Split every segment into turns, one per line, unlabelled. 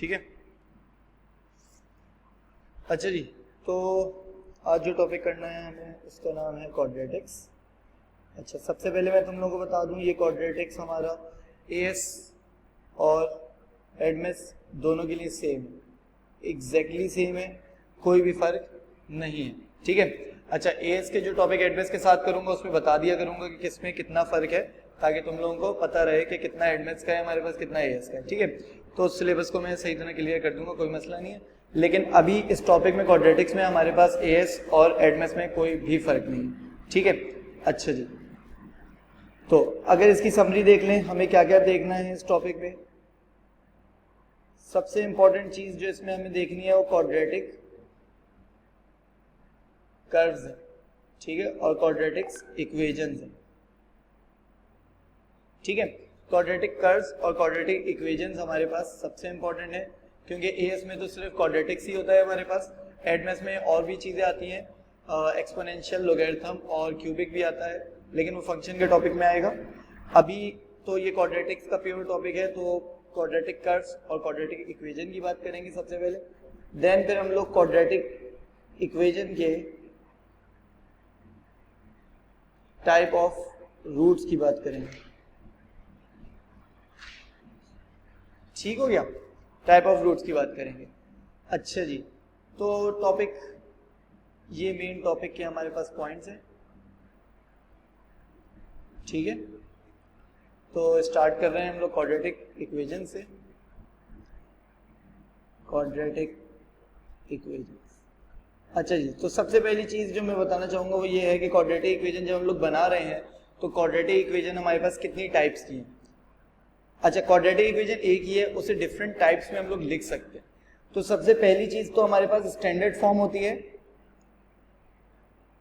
ठीक है। अच्छा जी, तो आज जो टॉपिक करना है हमें उसका नाम है क्वाड्रेटिक्स। अच्छा, सबसे पहले मैं तुम लोगों को बता दूं ये क्वाड्रेटिक्स हमारा एएस और एडमेस दोनों के लिए सेम है, एग्जैक्टली सेम है, कोई भी फर्क नहीं है। ठीक है। अच्छा, एएस के जो टॉपिक एडमेस के साथ करूंगा उसमें बता दिया करूंगा कि किसमें कितना फर्क है, ताकि तुम लोगों को पता रहे कि कितना एडमेस का है हमारे पास, कितना एएस का है। ठीक है, तो उस सिलेबस को मैं सही तरह क्लियर कर दूंगा, कोई मसला नहीं है। लेकिन अभी इस टॉपिक में क्वाड्रेटिक्स में हमारे पास एएस और एडमेस में कोई भी फर्क नहीं है। ठीक है। अच्छा जी, तो अगर इसकी समरी देख लें, हमें क्या क्या देखना है इस टॉपिक में। सबसे इंपॉर्टेंट चीज जो इसमें हमें देखनी है वो क्वाड्रेटिक कर्व्स है, ठीक है, और क्वाड्रेटिक्स इक्वेशंस है। ठीक है, क्वाड्रेटिक कर्व्स और क्वाड्रेटिक इक्वेशंस हमारे पास सबसे इंपॉर्टेंट है, क्योंकि एएस में तो सिर्फ क्वाड्रेटिक्स ही होता है हमारे पास। एडमेस में और भी चीजें आती हैं, एक्सपोनेंशियल, लोगैरिथम और क्यूबिक भी आता है, लेकिन वो फंक्शन के टॉपिक में आएगा। अभी तो ये क्वाड्रेटिक्स का प्योर टॉपिक है, तो क्वाड्रेटिक कर्व्स और क्वाड्रेटिक इक्वेशन की बात करेंगे सबसे पहले। देन फिर हम लोग क्वाड्रेटिक इक्वेशन के टाइप ऑफ रूट्स की बात करेंगे। ठीक हो गया, टाइप ऑफ रूट्स की बात करेंगे। अच्छा जी, तो टॉपिक, ये मेन टॉपिक के हमारे पास पॉइंट्स हैं। ठीक है, तो स्टार्ट कर रहे हैं हम लोग क्वाड्रेटिक इक्वेशन से। क्वाड्रेटिक इक्वेशन, अच्छा जी, तो सबसे पहली चीज जो मैं बताना चाहूंगा वो ये है कि क्वाड्रेटिक इक्वेशन जब हम लोग बना रहे हैं तो क्वाड्रेटिक इक्वेशन हमारे पास कितनी टाइप्स की हैं। अच्छा, क्वाड्रेटिक इक्वेशन एक ही है, उसे डिफरेंट टाइप्स में हम लोग लिख सकते हैं। तो सबसे पहली चीज तो हमारे पास स्टैंडर्ड फॉर्म होती है,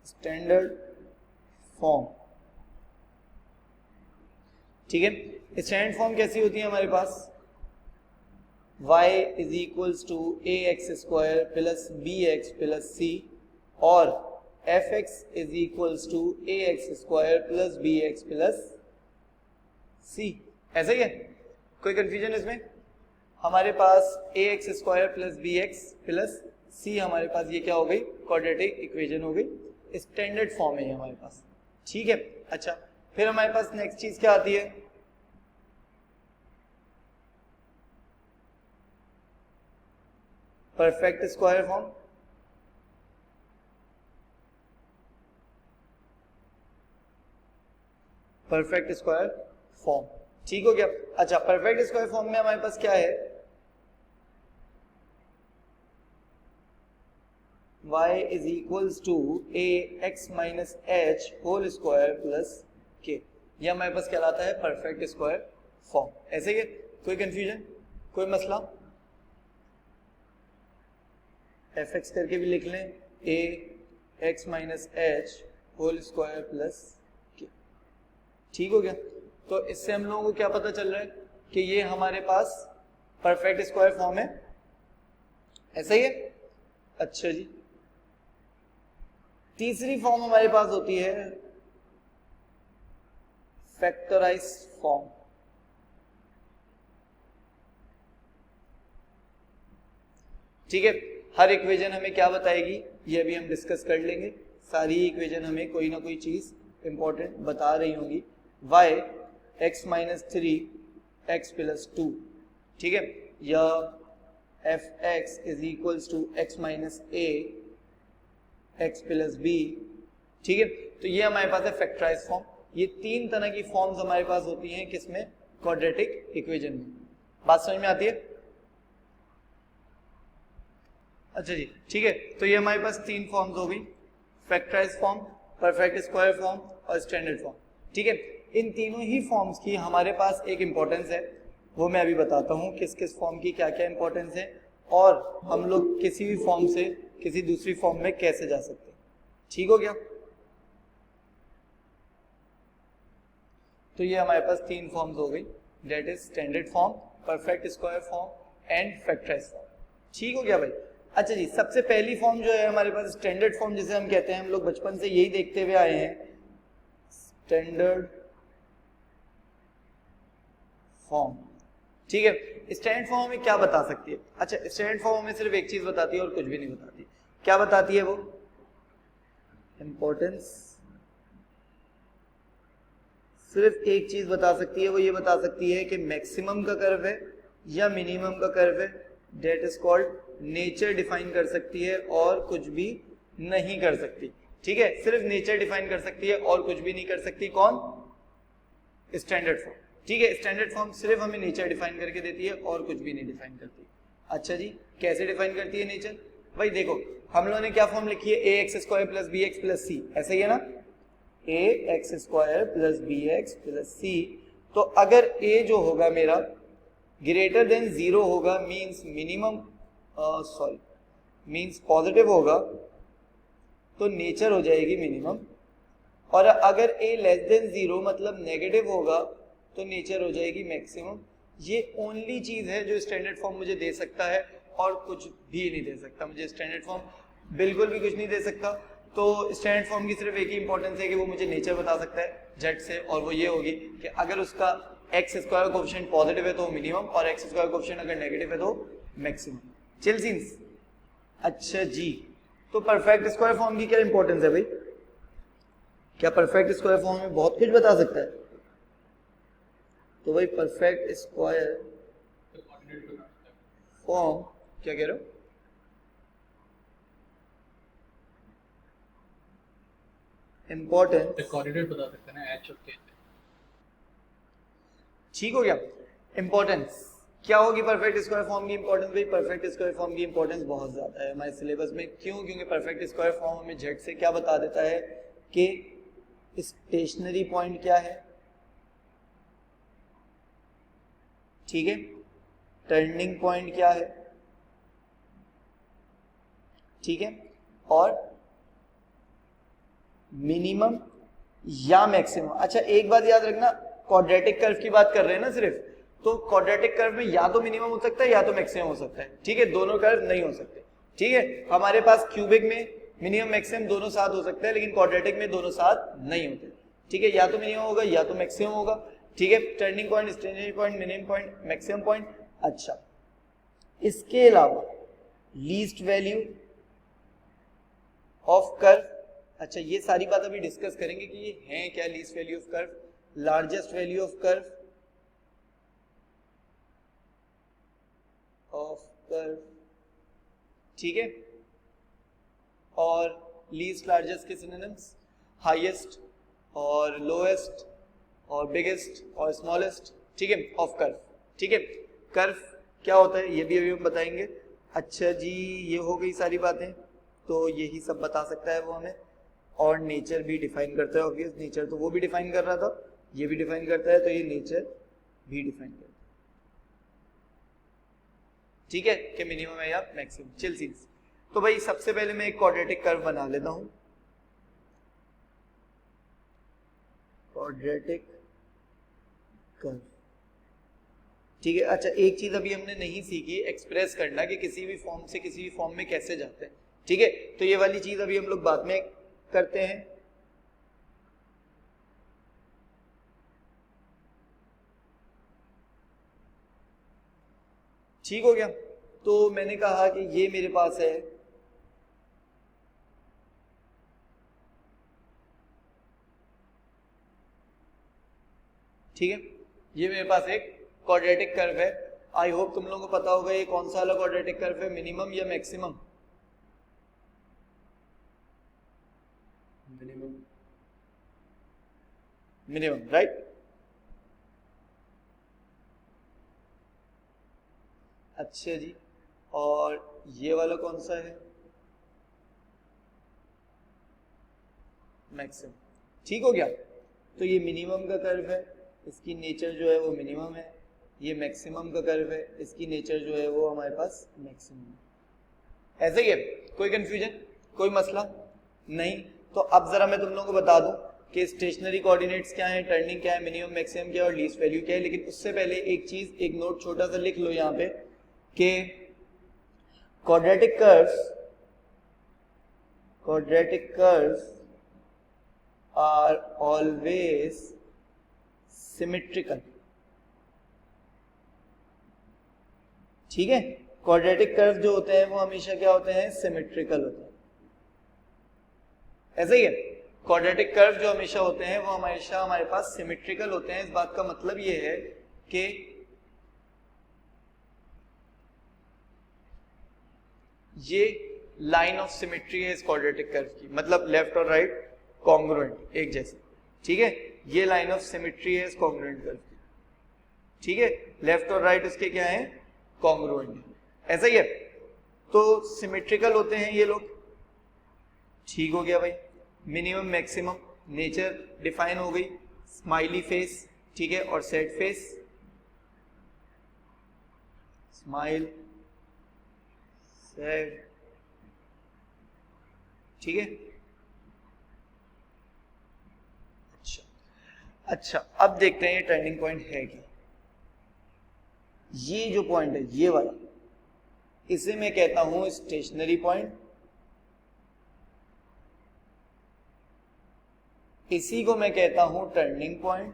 स्टैंडर्ड फॉर्म। ठीक है, स्टैंडर्ड फॉर्म कैसी होती है हमारे पास, y is equals to a x square plus b x plus c, और f x is equals to a x square plus b x plus c. ऐसा ही है, कोई कंफ्यूजन इसमें? हमारे पास a x square plus b x plus c, हमारे पास ये क्या हो गई, क्वाड्रेटिक इक्वेशन हो गई, स्टैंडर्ड फॉर्म है हमारे पास। ठीक है। अच्छा, फिर हमारे पास नेक्स्ट चीज क्या आती है, perfect square form. Perfect square form, ठीक हो गया। अच्छा, परफेक्ट स्क्वायर फॉर्म में हमारे पास क्या है, y is equals to a x minus h whole square plus k, यह हमारे पास कहलाता है परफेक्ट स्क्वायर फॉर्म। ऐसे ही, कोई कंफ्यूजन, कोई मसला? एफ एक्स करके भी लिख लें, a x minus h whole square plus k. ठीक हो गया, तो इससे हम लोगों को क्या पता चल रहा है कि ये हमारे पास परफेक्ट स्क्वायर फॉर्म है। ऐसा ही है। अच्छा जी, तीसरी फॉर्म हमारे पास होती है फैक्टराइज फॉर्म। ठीक है, हर इक्वेशन हमें क्या बताएगी ये भी हम डिस्कस कर लेंगे। सारी इक्वेशन हमें कोई ना कोई चीज इंपॉर्टेंट बता रही होंगी। y x minus three x plus two, ठीक है, या f x is equals to x minus a x plus b. ठीक है, तो ये हमारे पास है फैक्टराइज फॉर्म। ये तीन तरह की फॉर्म्स हमारे पास होती हैं किसमें, क्वाड्रेटिक इक्वेशन में। बात समझ में आती है? अच्छा जी, ठीक है, तो ये हमारे पास तीन फॉर्म्स हो गई, factorise form, perfect square form और स्टैंडर्ड फॉर्म। ठीक है, इन तीनों ही फॉर्म्स की हमारे पास एक इंपॉर्टेंस है, वो मैं अभी बताता हूँ किस किस फॉर्म की क्या क्या इंपॉर्टेंस है, और हम लोग किसी भी फॉर्म से किसी दूसरी फॉर्म में कैसे जा सकते हैं। ठीक हो गया, तो ये हमारे पास तीन फॉर्म्स हो गई, that is standard form, perfect square form and factorise form. ठीक हो गया भाई। अच्छा जी, सबसे पहली फॉर्म जो है हमारे पास स्टैंडर्ड फॉर्म जिसे हम कहते हैं, हम लोग बचपन से यही देखते हुए आए हैं, स्टैंडर्ड फॉर्म। ठीक है, स्टैंडर्ड फॉर्म हमें क्या बता सकती है? अच्छा, स्टैंडर्ड फॉर्म हमें सिर्फ एक चीज बताती है और कुछ भी नहीं बताती। क्या बताती है वो? इंपॉर्टेंस। सिर्फ एक चीज बता सकती है, वो ये बता सकती है कि मैक्सिमम का कर्व है या मिनिमम का कर्व है, that is called nature define कर सकती है और कुछ भी नहीं कर सकती। ठीक है, सिर्फ नेचर डिफाइन कर सकती है और कुछ भी नहीं कर सकती। कौन? Standard form. ठीक है, स्टैंडर्ड फॉर्म सिर्फ हमें नेचर डिफाइन करके देती है और कुछ भी नहीं डिफाइन करती। अच्छा जी, कैसे डिफाइन करती है नेचर? भाई देखो, हम लोगों ने क्या फॉर्म लिखी है? A x square plus b x plus c, ऐसा ही है ना? A x square plus b x plus c. तो अगर ए जो होगा मेरा ग्रेटर देन 0 होगा, means minimum, sorry means positive होगा, तो नेचर हो जाएगी मिनिमम। और अगर ए लेस देन 0 मतलब नेगेटिव होगा, तो नेचर हो जाएगी मैक्सिमम। ये ओनली चीज है जो स्टैंडर्ड फॉर्म मुझे दे सकता है और कुछ भी नहीं दे सकता। मुझे स्टैंडर्ड फॉर्म बिल्कुल भी कुछ नहीं दे सकता। तो स्टैंडर्ड फॉर्म की सिर्फ एक ही इंपॉर्टेंस है कि वो मुझे नेचर बता सकता है जेड से, और वो ये होगी कि अगर उसका एक्स स्क्वायर कोएफिशिएंट पॉजिटिव है तो मिनिमम, और एक्स स्क्वायर कोएफिशिएंट अगर नेगेटिव है तो मैक्सिमम। Chill scenes. अच्छा जी, तो परफेक्ट स्क्वायर फॉर्म की क्या इंपॉर्टेंस है भाई? क्या परफेक्ट स्क्वायर फॉर्म में बहुत कुछ बता सकता है? तो भाई परफेक्ट स्क्वायर फॉर्म, क्या कह रहे हो? इंपॉर्टेंट
कोऑर्डिनेट बता सकते हैं ना, एच और के।
ठीक हो गया। इंपॉर्टेंस क्या होगी परफेक्ट स्क्वायर फॉर्म की? इंपॉर्टेंस भाई, परफेक्ट स्क्वायर फॉर्म की इंपॉर्टेंस बहुत ज्यादा है हमारे सिलेबस में। क्यों? क्योंकि परफेक्ट स्क्वायर फॉर्म हमें झट से क्या बता देता है कि स्टेशनरी पॉइंट क्या है, ठीक है, टर्निंग पॉइंट क्या है, ठीक है, और मिनिमम या मैक्सिमम। अच्छा एक बात याद रखना, क्वाड्रेटिक कर्व की बात कर रहे हैं ना सिर्फ, तो क्वाड्रेटिक कर्व में या तो मिनिमम हो सकता है या तो मैक्सिमम हो सकता है। ठीक है, दोनों कर्व नहीं हो सकते। ठीक है, हमारे पास क्यूबिक में मिनिमम मैक्सिमम दोनों साथ हो सकते हैं, लेकिन क्वाड्रेटिक में दोनों साथ नहीं होते। ठीक है, या तो मिनिमम होगा या तो मैक्सिमम होगा। ठीक है, turning point, stationary point, minimum point, maximum point. अच्छा, इसके अलावा लीस्ट वैल्यू ऑफ कर्व। अच्छा, ये सारी बात अभी डिस्कस करेंगे कि ये है क्या least value of curve, largest value of curve, ठीक है, और लीस्ट लार्जेस्ट के सिनोनिम्स हाईएस्ट और लोएस्ट और बिगेस्ट और स्मॉलेस्ट। ठीक है, ऑफ कर्व। ठीक है, कर्व क्या होता है ये भी अभी हम बताएंगे। अच्छा जी, ये हो गई सारी बातें, तो यही सब बता सकता है वो हमें। और नेचर भी डिफाइन करता है, ऑब्वियस नेचर तो वो भी डिफाइन कर रहा था, ये भी डिफाइन करता है, तो ये नेचर भी डिफाइन करता है। ठीक है, कि मिनिमम है या मैक्सिमम। चिल सीन्स। तो भाई सबसे पहले मैं एक क्वाड्रेटिक कर्व बना लेता हूं। क्वाड्रेटिक कर्व, ठीक है। अच्छा एक चीज अभी हमने नहीं सीखी, एक्सप्रेस करना कि किसी भी फॉर्म से किसी भी फॉर्म में कैसे जाते हैं। ठीक है, तो ये वाली चीज अभी हम लोग बाद में करते हैं। ठीक हो गया, तो मैंने कहा कि ये मेरे पास है ठीक है, ये मेरे पास एक क्वाड्रेटिक कर्व है। आई होप तुम लोगों को पता होगा ये कौन सा वाला क्वाड्रेटिक कर्व है, मिनिमम या मैक्सिमम? Minimum, minimum right. अच्छा जी, और ये वाला कौन सा है? मैक्सिमम। ठीक हो गया, तो ये मिनिमम का कर्व है, इसकी नेचर जो है वो मिनिमम है। ये मैक्सिमम का कर्व है, इसकी नेचर जो है वो हमारे पास मैक्सिमम है। ऐसे ही है, कोई कंफ्यूजन, कोई मसला नहीं? तो अब जरा मैं तुम लोगों को बता दूं कि स्टेशनरी कोऑर्डिनेट्स क्या है, टर्निंग क्या है, मिनिमम मैक्सिमम क्या है और लीस्ट वैल्यू क्या है। लेकिन उससे पहले एक चीज, एक नोट छोटा सा लिख लो यहाँ पे कि quadratic curves are always symmetrical। ठीक है। क्वाड्रेटिक कर्व जो होते हैं वो हमेशा क्या होते हैं, सिमेट्रिकल होते हैं, ऐसा ही है। क्वाड्रेटिक कर्व जो हमेशा होते हैं वो हमेशा हमारे पास सिमेट्रिकल होते हैं। इस बात का मतलब ये है कि ये लाइन ऑफ सिमेट्री है इस क्वाड्रेटिक कर्व की, मतलब लेफ्ट और राइट कॉन्ग्रुएंट एक जैसे, ठीक है। ये लाइन ऑफ सिमेट्री है इस कॉन्ग्रुएंट कर्व की, ठीक है। लेफ्ट और राइट इसके क्या है, कॉन्ग्रुएंट है, ऐसा ही है। तो सिमेट्रिकल होते हैं ये लोग, ठीक हो गया भाई। मिनिमम मैक्सिमम नेचर डिफाइन हो गई, स्माइली फेस, ठीक है, और सैड फेस, स्माइल सैड, ठीक है। अच्छा अब देखते हैं ये टर्निंग पॉइंट है क्या। ये जो पॉइंट है ये वाला, इसे मैं कहता हूं स्टेशनरी पॉइंट, इसी को मैं कहता हूं टर्निंग पॉइंट,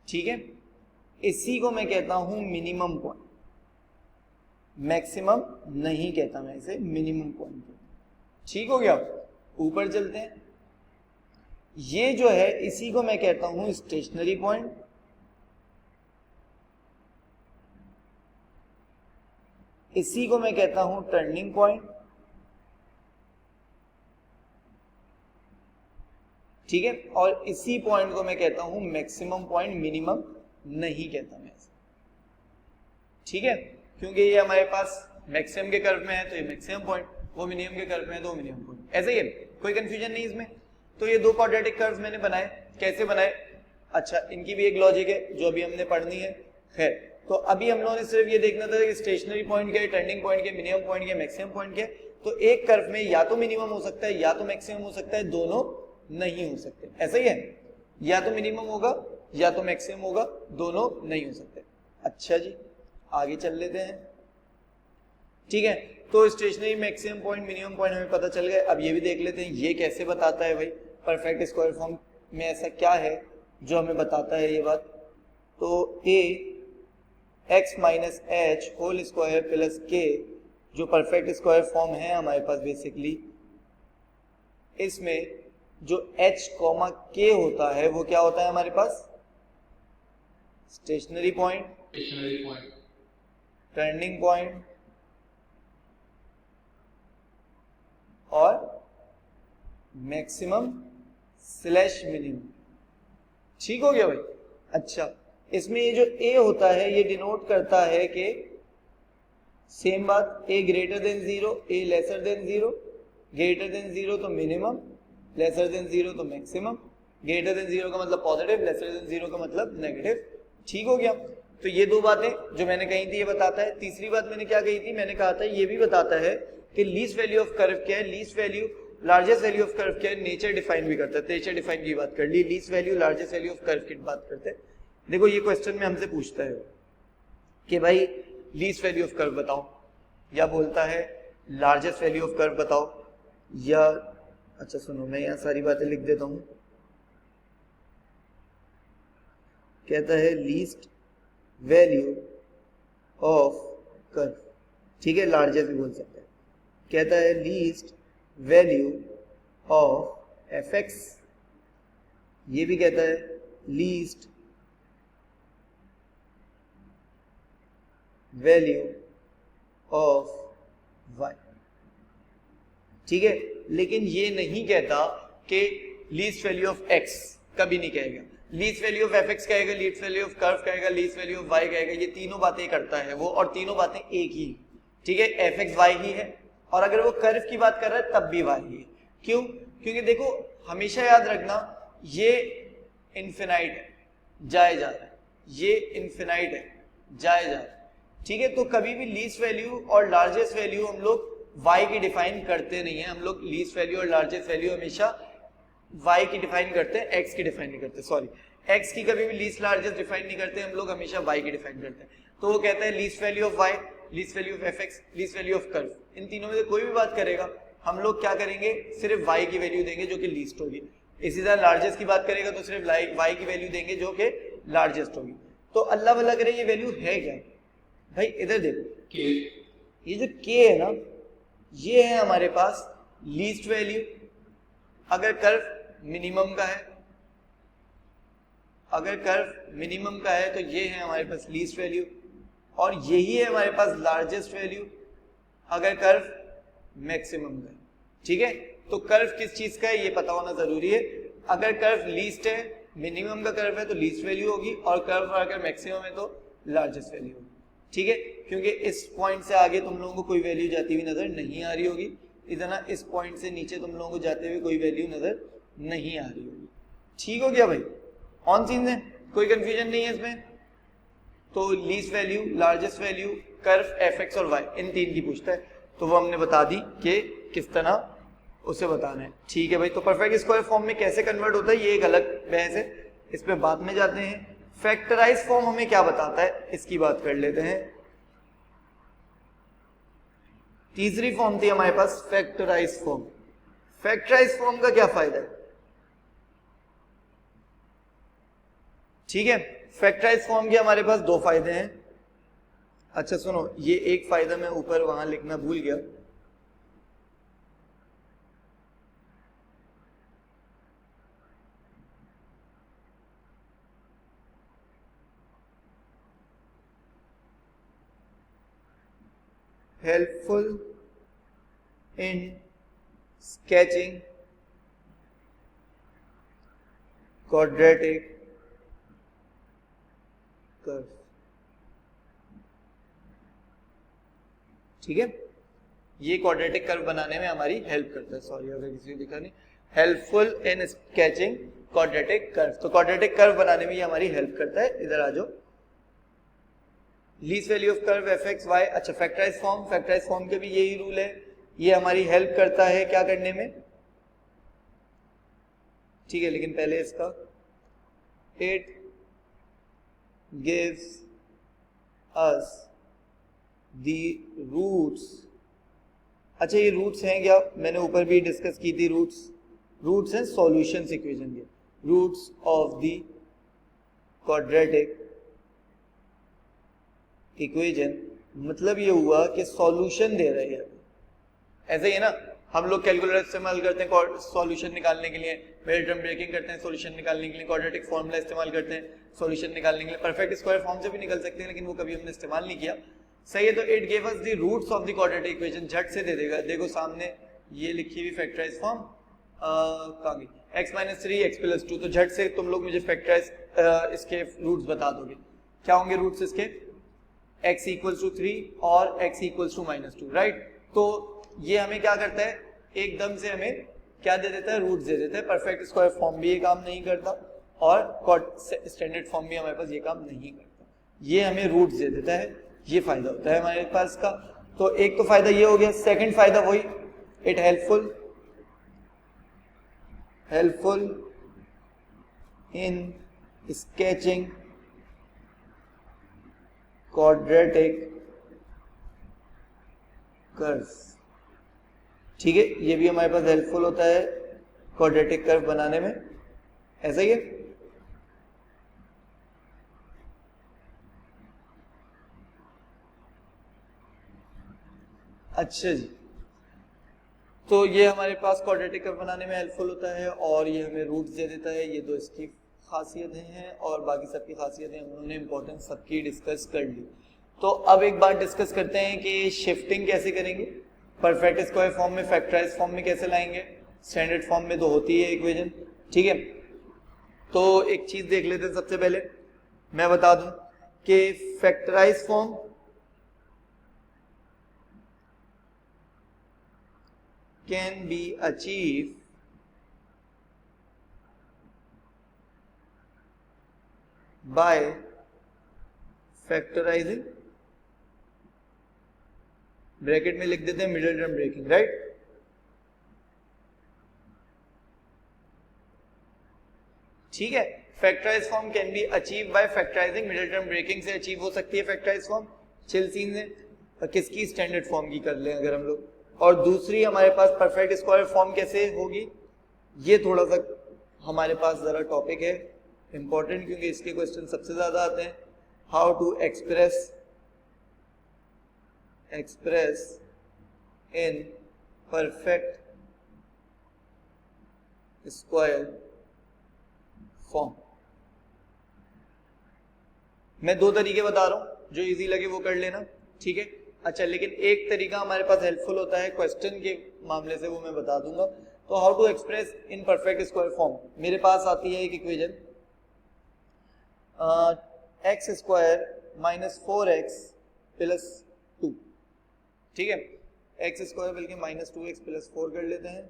ठीक है। इसी को मैं कहता हूं मिनिमम पॉइंट, मैक्सिमम नहीं कहता मैं इसे, मिनिमम पॉइंट, ठीक हो गया। ऊपर चलते हैं, ये जो है इसी को मैं कहता हूं स्टेशनरी पॉइंट, इसी को मैं कहता हूं टर्निंग पॉइंट, ठीक है। और इसी पॉइंट को मैं कहता हूं मैक्सिमम पॉइंट, मिनिमम नहीं कहता मैं इसे, ठीक है। क्योंकि ये हमारे पास मैक्सिमम के कर्व में है तो ये मैक्सिमम पॉइंट, वो मिनिमम के कर्व में है तो मिनिमम पॉइंट, ऐसे ही है, कोई कंफ्यूजन नहीं इसमें। तो ये दो क्वाड्रेटिक कर्व्स मैंने बनाए, कैसे बनाए, अच्छा इनकी भी एक लॉजिक है जो अभी हमने पढ़नी है। खैर, तो अभी हम लोगों ने सिर्फ ये देखना था कि स्टेशनरी पॉइंट क्या है, टर्निंग पॉइंट क्या, मिनिमम पॉइंट क्या, मैक्सिमम पॉइंट क्या। तो एक कर्व में या तो मिनिमम हो सकता है या तो मैक्सिमम हो सकता है, दोनों नहीं हो सकते, ऐसा ही है। या तो मिनिमम होगा या तो मैक्सिमम होगा, दोनों नहीं हो सकते। अच्छा जी आगे चल लेते हैं, ठीक है। तो stationary, maximum point, minimum point हमें पता चल गए। अब ये भी देख लेते हैं ये कैसे बताता है भाई, परफेक्ट स्क्वायर फॉर्म में ऐसा क्या है जो हमें बताता है ये बात। तो a x minus h whole square plus k जो परफेक्ट स्क्वायर फॉर्म है हमारे पास बेसिकली, इसमें जो h कॉमा k होता है वो क्या होता है हमारे पास, स्टेशनरी पॉइंट, टर्निंग पॉइंट और मैक्सिमम स्लैश मिनिमम, ठीक हो गया भाई। अच्छा इसमें ये जो a होता है ये डिनोट करता है कि सेम बात, a greater than 0, a lesser than 0, greater than 0 तो मिनिमम, लेसर देन 0 तो मैक्सिमम, ग्रेटर देन 0 का मतलब पॉजिटिव, लेसर देन 0 का मतलब नेगेटिव, ठीक हो गया। तो ये दो बातें जो मैंने कही थी ये बताता है। तीसरी बात मैंने क्या कही थी, मैंने कहा था ये भी बताता है कि लीस्ट वैल्यू ऑफ कर्व क्या है, least value, largest value of curve क्या है, नेचर डिफाइन भी करता है। नेचर डिफाइन की बात कर ली, least value, largest value of curve की बात करते हैं। देखो ये क्वेश्चन में हमसे पूछता है कि भाई लीस्ट वैल्यू ऑफ कर्व बताओ, या बोलता है लार्जेस्ट वैल्यू ऑफ कर्व बताओ, या अच्छा सुनो मैं यहाँ सारी बातें लिख देता हूँ, कहता है लीस्ट वैल्यू ऑफ कर्व, ठीक है, लार्जेस्ट भी बोल सकते हैं। कहता है least value of F x, ये भी कहता है लीस्ट वैल्यू ऑफ वाई, ठीक है। लेकिन ये नहीं कहता कि लीस्ट वैल्यू ऑफ एक्स, कभी नहीं कहेगा। Least value of F x कहेगा, लीस्ट वैल्यू ऑफ कर्व कहेगा, लीस्ट वैल्यू ऑफ वाई कहेगा, ये तीनों बातें करता है वो, और तीनों बातें एक ही, ठीक है, एफ एक्स वाई ही है। और अगर वो कर्व की बात कर रहा है तब भी वाई ही है। क्यों? क्योंकि देखो हमेशा याद रखना ये इन्फिनाइट है, जाए जा रहा है, ये इन्फिनाइट है, जाए जा रहा है, ठीक है। तो कभी भी लीस्ट वैल्यू और लार्जेस्ट वैल्यू हम लोग y की डिफाइन करते नहीं है, हम लोग लीस्ट वैल्यू और लार्जेस्ट वैल्यू हमेशा y की डिफाइन करते हैं, x की डिफाइन नहीं करते, सॉरी x की कभी भी लीस्ट लार्जेस्ट डिफाइन नहीं करते, हम लोग हमेशा y की डिफाइन करते हैं। तो वो कहता है least value of y, least value of fx, least value of curve, इन तीनों में से कोई भी बात करेगा हम लोग क्या करेंगे, सिर्फ y की वैल्यू देंगे जो कि लीस्ट होगी। इसी तरह लार्जेस्ट की बात करेगा तो सिर्फ y की वैल्यू देंगे जो कि लार्जेस्ट होगी। तो अल्लाह वाला करे ये वैल्यू है क्या भाई, इधर देखो ये जो k है ना, ये है हमारे पास लीस्ट वैल्यू। अगर कर्व मिनिमम का है, अगर कर्व मिनिमम का है तो ये है हमारे पास लीस्ट वैल्यू, और यही है हमारे पास लार्जेस्ट वैल्यू अगर कर्व मैक्सिमम का है। ठीक है, तो कर्व किस चीज का है ये पता होना जरूरी है। अगर कर्व लीस्ट है, मिनिमम का कर्व है तो लीस्ट वैल्यू होगी, और कर्व अगर मैक्सिमम है तो लार्जेस्ट वैल्यू होगी। ठीक है, क्योंकि इस पॉइंट से आगे तुम लोगों को कोई वैल्यू जाती हुई नजर नहीं आ रही होगी, इधर ना इस पॉइंट से नीचे तुम लोगों को जाते हुए कोई वैल्यू नजर नहीं आ रही होगी। ठीक हो गया भाई, ऑन सीन है, कोई कंफ्यूजन नहीं है इसमें। तो least value, largest value, curve f x और वाई, इन तीन की पूछता है, तो वो हमने बता दी कि किस तरह उसे बताना है। ठीक है भाई, तो परफेक्ट स्क्वायर फॉर्म में कैसे कन्वर्ट होता है ये एक अलग बहस है, इस पे बाद में जाते हैं। फैक्टराइज फॉर्म हमें क्या बताता है इसकी बात कर लेते हैं। तीसरी फॉर्म थी हमारे पास फैक्टराइज फॉर्म। फैक्टराइज फॉर्म का क्या फायदा है? ठीक है, फैक्टराइज फॉर्म के हमारे पास दो फायदे हैं। अच्छा सुनो, ये एक फायदा मैं ऊपर वहां लिखना भूल गया, helpful in sketching quadratic curve। ठीक है, ये क्वाड्रेटिक कर्व बनाने में हमारी हेल्प करता है। सॉरी अगर किसी को दिखा नहीं, helpful in sketching quadratic curve, तो क्वाड्रेटिक कर्व बनाने में ये हमारी हेल्प करता है। इधर आ जाओ, least value of curve f x y. अच्छा, फैक्टराइज फॉर्म, फैक्टराइज फॉर्म के भी यही रूल है, ये हमारी हेल्प करता है क्या करने में। ठीक है, लेकिन पहले इसका it gives us the roots. अच्छा, ये रूट्स हैं क्या, मैंने ऊपर भी डिस्कस की थी रूट्स। रूट्स हैं सॉल्यूशंस इक्वेशन के, roots of the quadratic equation. मतलब ये हुआ कि सॉल्यूशन दे रहे हैं। ऐसे ही है ना, हम लोग कैलकुलेटर इस्तेमाल करते हैं सॉल्यूशन निकालने के लिए, मिड-टर्म ब्रेकिंग करते हैं सॉल्यूशन निकालने के लिए, क्वाड्रेटिक फॉर्मूला इस्तेमाल करते हैं सॉल्यूशन निकालने के लिए। परफेक्ट स्क्वायर फॉर्म से भी निकल सकते हैं, लेकिन वो कभी हमने इस्तेमाल नहीं किया। सही है, तो it give us the roots of the quadratic equation, झट से दे देगा। देखो सामने ये लिखी हुई फैक्टराइज फॉर्म कहाँ गई, x - 3 x + 2, तो झट से तुम लोग मुझे फैक्टराइज इसके रूट्स बता दोगे। क्या होंगे रूट्स इसके? x = 3 और x = -2, राइट। तो ये हमें क्या करता है, एकदम से हमें क्या दे देता है, रूट्स दे देता है। परफेक्ट स्क्वायर फॉर्म भी ये काम नहीं करता, और स्टैंडर्ड फॉर्म भी हमारे पास ये काम नहीं करता, ये हमें रूट्स दे देता है। ये फायदा होता है हमारे पास का। तो एक तो फायदा ये हो गया। सेकंड फायदा वही, it helpful in sketching quadratic curve. ठीक है, ये भी हमारे पास हेल्पफुल होता है क्वाड्रेटिक कर्व बनाने में, ऐसा ही है। अच्छा जी, तो ये हमारे पास क्वाड्रेटिक कर्व बनाने में हेल्पफुल होता है, और ये हमें रूट्स दे देता है। ये दो इसकी खासियतें हैं, और बाकी सबकी खासियतें हम लोगों ने इंपॉर्टेंस सबकी डिस्कस कर ली। तो अब एक बात डिस्कस करते हैं कि शिफ्टिंग कैसे करेंगे, परफेक्ट स्क्वायर फॉर्म में फैक्टराइज फॉर्म में कैसे लाएंगे। स्टैंडर्ड फॉर्म में तो होती है इक्वेशन, ठीक है। तो एक चीज देख लेते हैं, सबसे पहले मैं बता दूं कि factorise form can be achieve by factorising, bracket में लिख देते हैं मिडिल टर्म ब्रेकिंग, राइट। ठीक है, factorise form can be achieve by factorising, middle term breaking से अचीव हो सकती है फैक्टराइज फॉर्म। चिल सीन है, किसकी, स्टैंडर्ड फॉर्म की कर लें अगर हम लोग। और दूसरी हमारे पास परफेक्ट स्क्वायर फॉर्म कैसे होगी, ये थोड़ा सा हमारे पास जरा टॉपिक है, इंपॉर्टेंट क्योंकि इसके क्वेश्चन सबसे ज्यादा आते हैं। How to express in perfect square form. मैं दो तरीके बता रहा हूं, जो इजी लगे वो कर लेना, ठीक है। अच्छा, लेकिन एक तरीका हमारे पास हेल्पफुल होता है क्वेश्चन के मामले से, वो मैं बता दूंगा। तो how to express in perfect square form, मेरे पास आती है एक equation x square minus 4x plus 2, ठीक है। एक्स स्क्वायर बल्कि माइनस 2x प्लस 4 कर लेते हैं,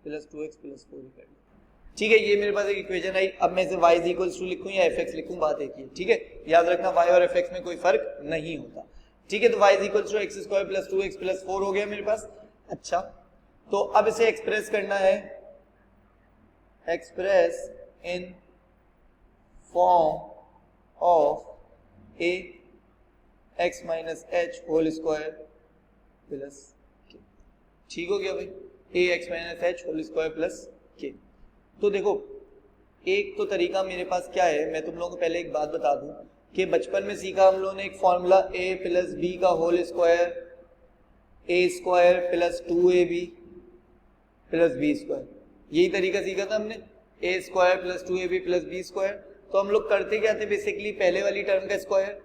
प्लस 2x प्लस 4 कर लेते हैं, ठीक है। ये मेरे पास एक इक्वेशन आई। अब मैं इसे y इज इक्वल्स टू लिखूं या fx लिखूं, बात एक ही है, ठीक है। याद रखना y और fx में कोई फर्क नहीं होता, ठीक है। तो y is equals to x square plus 2x plus 4 हो गया मेरे पास। अच्छा, तो अब इसे एक्सप्रेस करना है, express in form of a x minus h whole square plus k, ठीक हो गया भाई, a x minus h whole square plus k। तो देखो, एक तो तरीका मेरे पास क्या है, मैं तुम लोगों को पहले एक बात बता दूं कि बचपन में सीखा हम लोगों ने एक फॉर्मूला a प्लस बी का whole square, a square plus 2ab plus b square, यही तरीका सीखा था हमने, a square plus 2ab plus b square. तो हम लोग करते क्या थे, बेसिकली पहले वाली टर्म का स्क्वायर,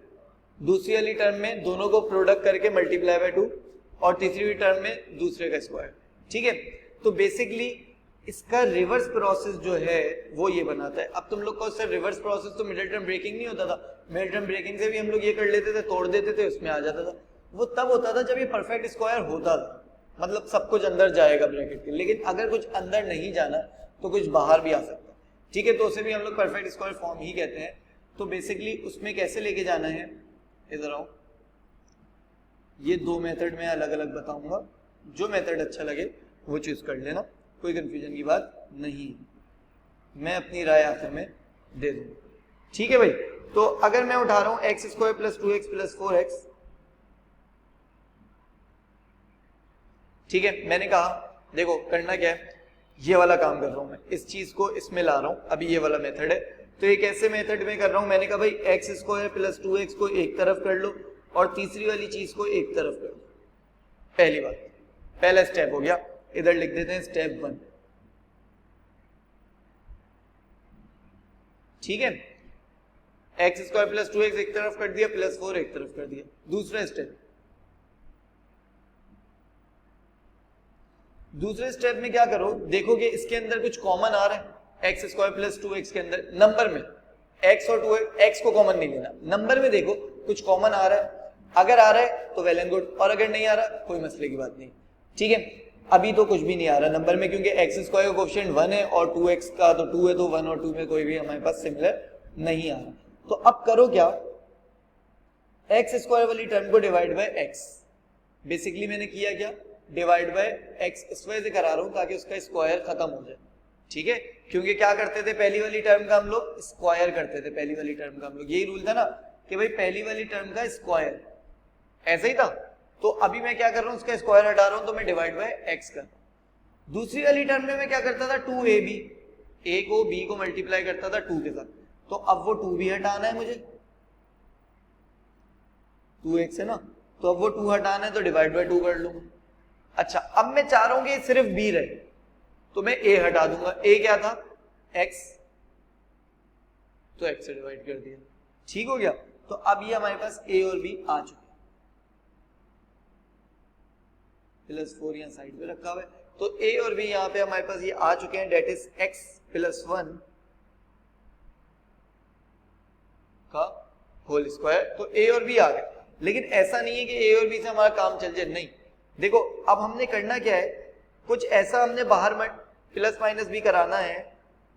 दूसरी वाली टर्म में दोनों को प्रोडक्ट करके मल्टीप्लाई बाय 2, और तीसरी वाली टर्म में दूसरे का स्क्वायर, ठीक है। तो बेसिकली इसका रिवर्स प्रोसेस जो है वो ये बनाता है। अब तुम लोग को सर रिवर्स प्रोसेस तो मिडिल टर्म ब्रेकिंग नहीं होता था, मिडिल टर्म ब्रेकिंग से भी हम लोग ये कर लेते थे, तोड़ देते थे, उसमें आ जाता था। वो तब होता था जब ये परफेक्ट स्क्वायर होता था, मतलब सब कुछ अंदर जाएगा ब्रैकेट के। लेकिन अगर कुछ अंदर नहीं जाना तो कुछ बाहर भी आ सकता है, ठीक है। तो उसे भी हम लोग परफेक्ट स्क्वायर फॉर्म ही कहते हैं। तो बेसिकली उसमें कैसे लेके जाना है, इधर आओ, ये दो मेथड में अलग अलग बताऊंगा, जो मेथड अच्छा लगे वो चूज कर लेना, कोई कंफ्यूजन की बात नहीं, मैं अपनी राय आखिर में दे दूंगा, ठीक है भाई। तो अगर मैं उठा रहा हूं x square plus 2x plus 4x, ठीक है। मैंने कहा देखो करना क्या है, ये वाला काम कर रहा हूं मैं, इस चीज को इसमें ला रहा हूं, अभी ये वाला मेथड है। तो एक ऐसे मेथड में कर रहा हूं, मैंने कहा भाई एक्स स्क्वायर प्लस 2x को एक तरफ कर लो और तीसरी वाली चीज को एक तरफ कर लो। पहली बात, पहला स्टेप हो गया, इधर लिख देते हैं स्टेप 1, ठीक है। एक्स स्क्वायर प्लस 2x एक तरफ कर दिया, प्लस 4 एक तरफ कर दिया। दूसरा स्टेप, दूसरे स्टेप में क्या करो, देखो कि इसके अंदर कुछ कॉमन आ रहा है, एक्स स्क्वायर प्लस 2x के अंदर नंबर में x और 2x, x को कॉमन नहीं लेना, नंबर में देखो कुछ कॉमन आ रहा है, अगर आ रहा है तो वेल एंड गुड, और अगर नहीं आ रहा कोई मसले की बात नहीं, ठीक है। अभी तो कुछ भी नहीं आ रहा नंबर में, क्योंकि एक्स स्क्वायर का कोएफिशिएंट 1 है और 2x का तो 2 है, तो 1 और 2 में कोई भी हमारे पास सिमिलर नहीं आ रहा। तो अब करो क्या, एक्स स्क्वायर वाली टर्म को डिवाइड बाय एक्स, बेसिकली मैंने किया क्या, डिवाइड बाय एक्स, इस वजह से करा रहा हूं ताकि उसका स्क्वायर खत्म हो जाए, ठीक है। क्योंकि क्या करते थे, पहली वाली टर्म का हम लोग स्क्वायर करते थे, पहली वाली टर्म का हम लोग, यही रूल था ना कि भाई पहली वाली टर्म का स्क्वायर, ऐसा ही था। तो अभी मैं क्या कर रहा हूं, उसका स्क्वायर हटा रहा हूं, तो मैं डिवाइड बाय एक्स कर रहा हूं। दूसरी वाली टर्म में मैं क्या करता था, 2ab, a को b को मल्टीप्लाई करता था 2 के साथ, तो अब वो 2 भी हटाना है मुझे, 2x है ना, तो अब वो 2 हटाना है, तो डिवाइड बाय 2 कर लूंगा। अच्छा, अब मैं चाह रहा हूं कि सिर्फ b रहे, तो मैं a हटा दूंगा, a क्या था x, तो x से डिवाइड कर दिया, ठीक हो गया। तो अब ये हमारे पास a और b आ चुके, प्लस 4 यहाँ साइड पे रखा हुआ है, तो a और b यहाँ पे हमारे पास ये आ चुके हैं, डेट इज x प्लस 1 का होल स्क्वायर। तो a और b आ गए, लेकिन ऐसा नहीं है कि a और b से हमारा काम चल जाए, नहीं। देखो अब हमने करना क्या है, कुछ ऐसा हमने बाहर प्लस माइनस भी कराना है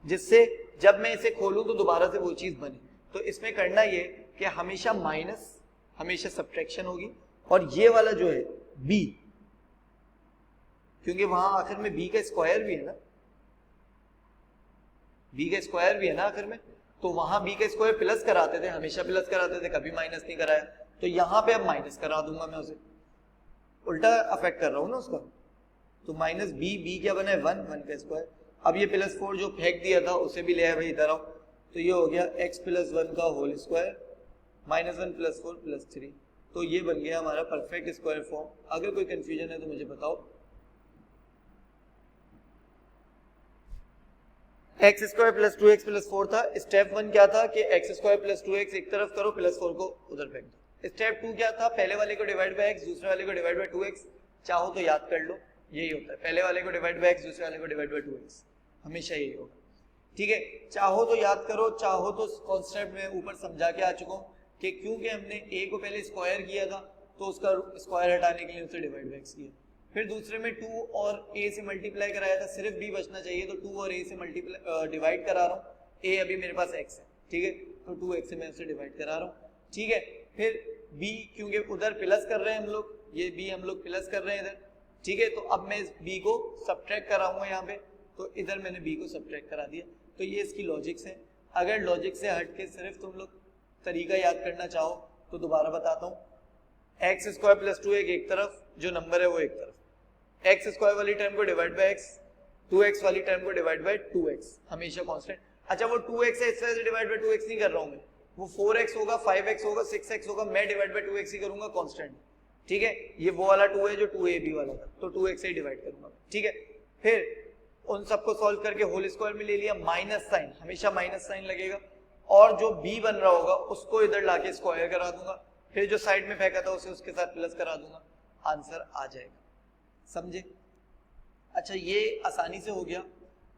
जिससे जब मैं इसे खोलूं तो दोबारा से वो चीज बने। तो इसमें करना ये कि हमेशा माइनस, हमेशा सब्ट्रैक्शन होगी, और ये वाला जो है b, क्योंकि वहां आखिर में b का स्क्वायर भी है ना, b का स्क्वायर भी है ना आखिर में, तो वहां b का स्क्वायर प्लस कराते थे, हमेशा प्लस कराते थे, कभी माइनस नहीं कराया। तो यहां पे अब माइनस करा दूंगा मैं, उसे उल्टा अफेक्ट कर रहा हूं ना उसका, तो माइनस b, b क्या बना है 1, 1 का स्क्वायर। अब ये +4 जो फेंक दिया था उसे भी ले आए भाई इधर आओ, तो ये हो गया x+1 का होल स्क्वायर -1 +4 +3, तो ये बन गया हमारा परफेक्ट स्क्वायर फॉर्म। अगर कोई कंफ्यूजन है तो मुझे बताओ। x² + 2x + 4 था। स्टेप 1 क्या था कि x² + 2x एक तरफ करो, +4 को उधर फेंक दो। स्टेप 2 क्या था, पहले वाले को डिवाइड बाय x, दूसरे वाले को डिवाइड बाय 2x। चाहो तो याद कर लो, यही होता है, पहले वाले को डिवाइड बाय x, दूसरे वाले को डिवाइड बाय 2x, हमेशा यही होगा। ठीक है, चाहो तो याद करो, चाहो तो कॉन्सेप्ट में ऊपर समझा के आ चुका हूँ कि क्योंकि हमने a को पहले स्क्वायर किया था तो उसका स्क्वायर हटाने के लिए उसे डिवाइड बाय x किया, फिर दूसरे में 2 और a से मल्टीप्लाई कराया था, सिर्फ b बचना चाहिए तो 2 और a से मल्टीप्लाई डिवाइड करा रहा हूँ। a अभी मेरे पास x है, ठीक है, तो 2x से मैं उसे डिवाइड करा रहा हूँ। ठीक है, फिर b क्योंकि उधर प्लस कर रहे हैं हम लोग, ये b हम लोग प्लस कर रहे हैं इधर, ठीक है, तो अब मैं इस b को सब्ट्रैक्ट कराऊंगा यहाँ पे, तो इधर मैंने b को सब्ट्रैक्ट करा दिया। तो ये इसकी लॉजिक्स है। अगर लॉजिक से हट के सिर्फ तुम लोग तरीका याद करना चाहो तो दोबारा बताता हूँ, x² + 2 एक तरफ, जो नंबर है वो एक तरफ, x² वाली टर्म को डिवाइड बाय x, 2x वाली टर्म को डिवाइड बाय 2x, हमेशा कांस्टेंट। अच्छा वो 2x है, इस वजह से डिवाइड बाय 2x नहीं कर रहा हूं मैं, वो 4x होगा, 5x होगा, 6x होगा, मैं डिवाइड बाय 2x ही करूंगा कांस्टेंट। ठीक है, ये वो वाला 2 है जो 2ab वाला था, तो 2x से ही डिवाइड करूंगा। ठीक है, फिर उन सबको सॉल्व करके होल स्क्वायर में ले लिया, माइनस साइन, हमेशा माइनस साइन लगेगा, और जो b बन रहा होगा उसको इधर लाके स्क्वायर करा दूंगा, फिर जो साइड में फेंका था उसे उसके साथ प्लस करा दूंगा, आंसर आ जाएगा। समझे? अच्छा ये आसानी से हो गया।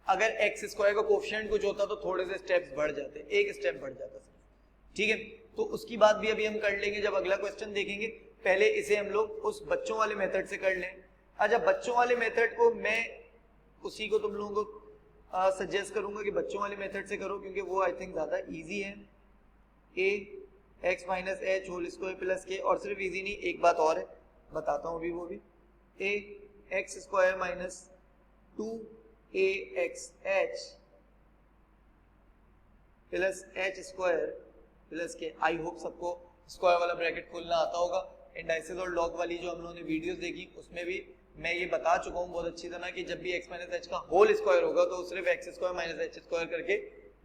अगर x² का कोफिशिएंट कुछ होता तो थोड़े से स्टेप्स बढ़ जाते, एक स्टेप बढ़ जाता सिर्फ। ठीक है, तो उसकी बात भी अभी हम कर लेंगे जब अगला क्वेश्चन देखेंगे, पहले इसे हम लोग उस बच्चों वाले मेथड से कर लें। अच्छा बच्चों वाले मेथड को मैं उसी को तुम लोगों को सजेस्ट करूंगा कि बच्चों वाले मेथड से करो, क्योंकि वो आई थिंक ज्यादा इजी है। a(x - h) whole square plus k, और सिर्फ इजी नहीं, एक बात और है बताता हूँ अभी, वो भी a(x² - 2ax(h) plus h² plus k। I hope सबको स्क्वायर वाला ब्रैकेट खोलना आता होगा। इंडाइसेस और लॉग वाली जो हम लोगों ने वीडियोस देखी उसमें भी मैं ये बता चुका हूँ बहुत अच्छी तरह कि जब भी x - h का होल स्क्वायर होगा तो सिर्फ x² - h² करके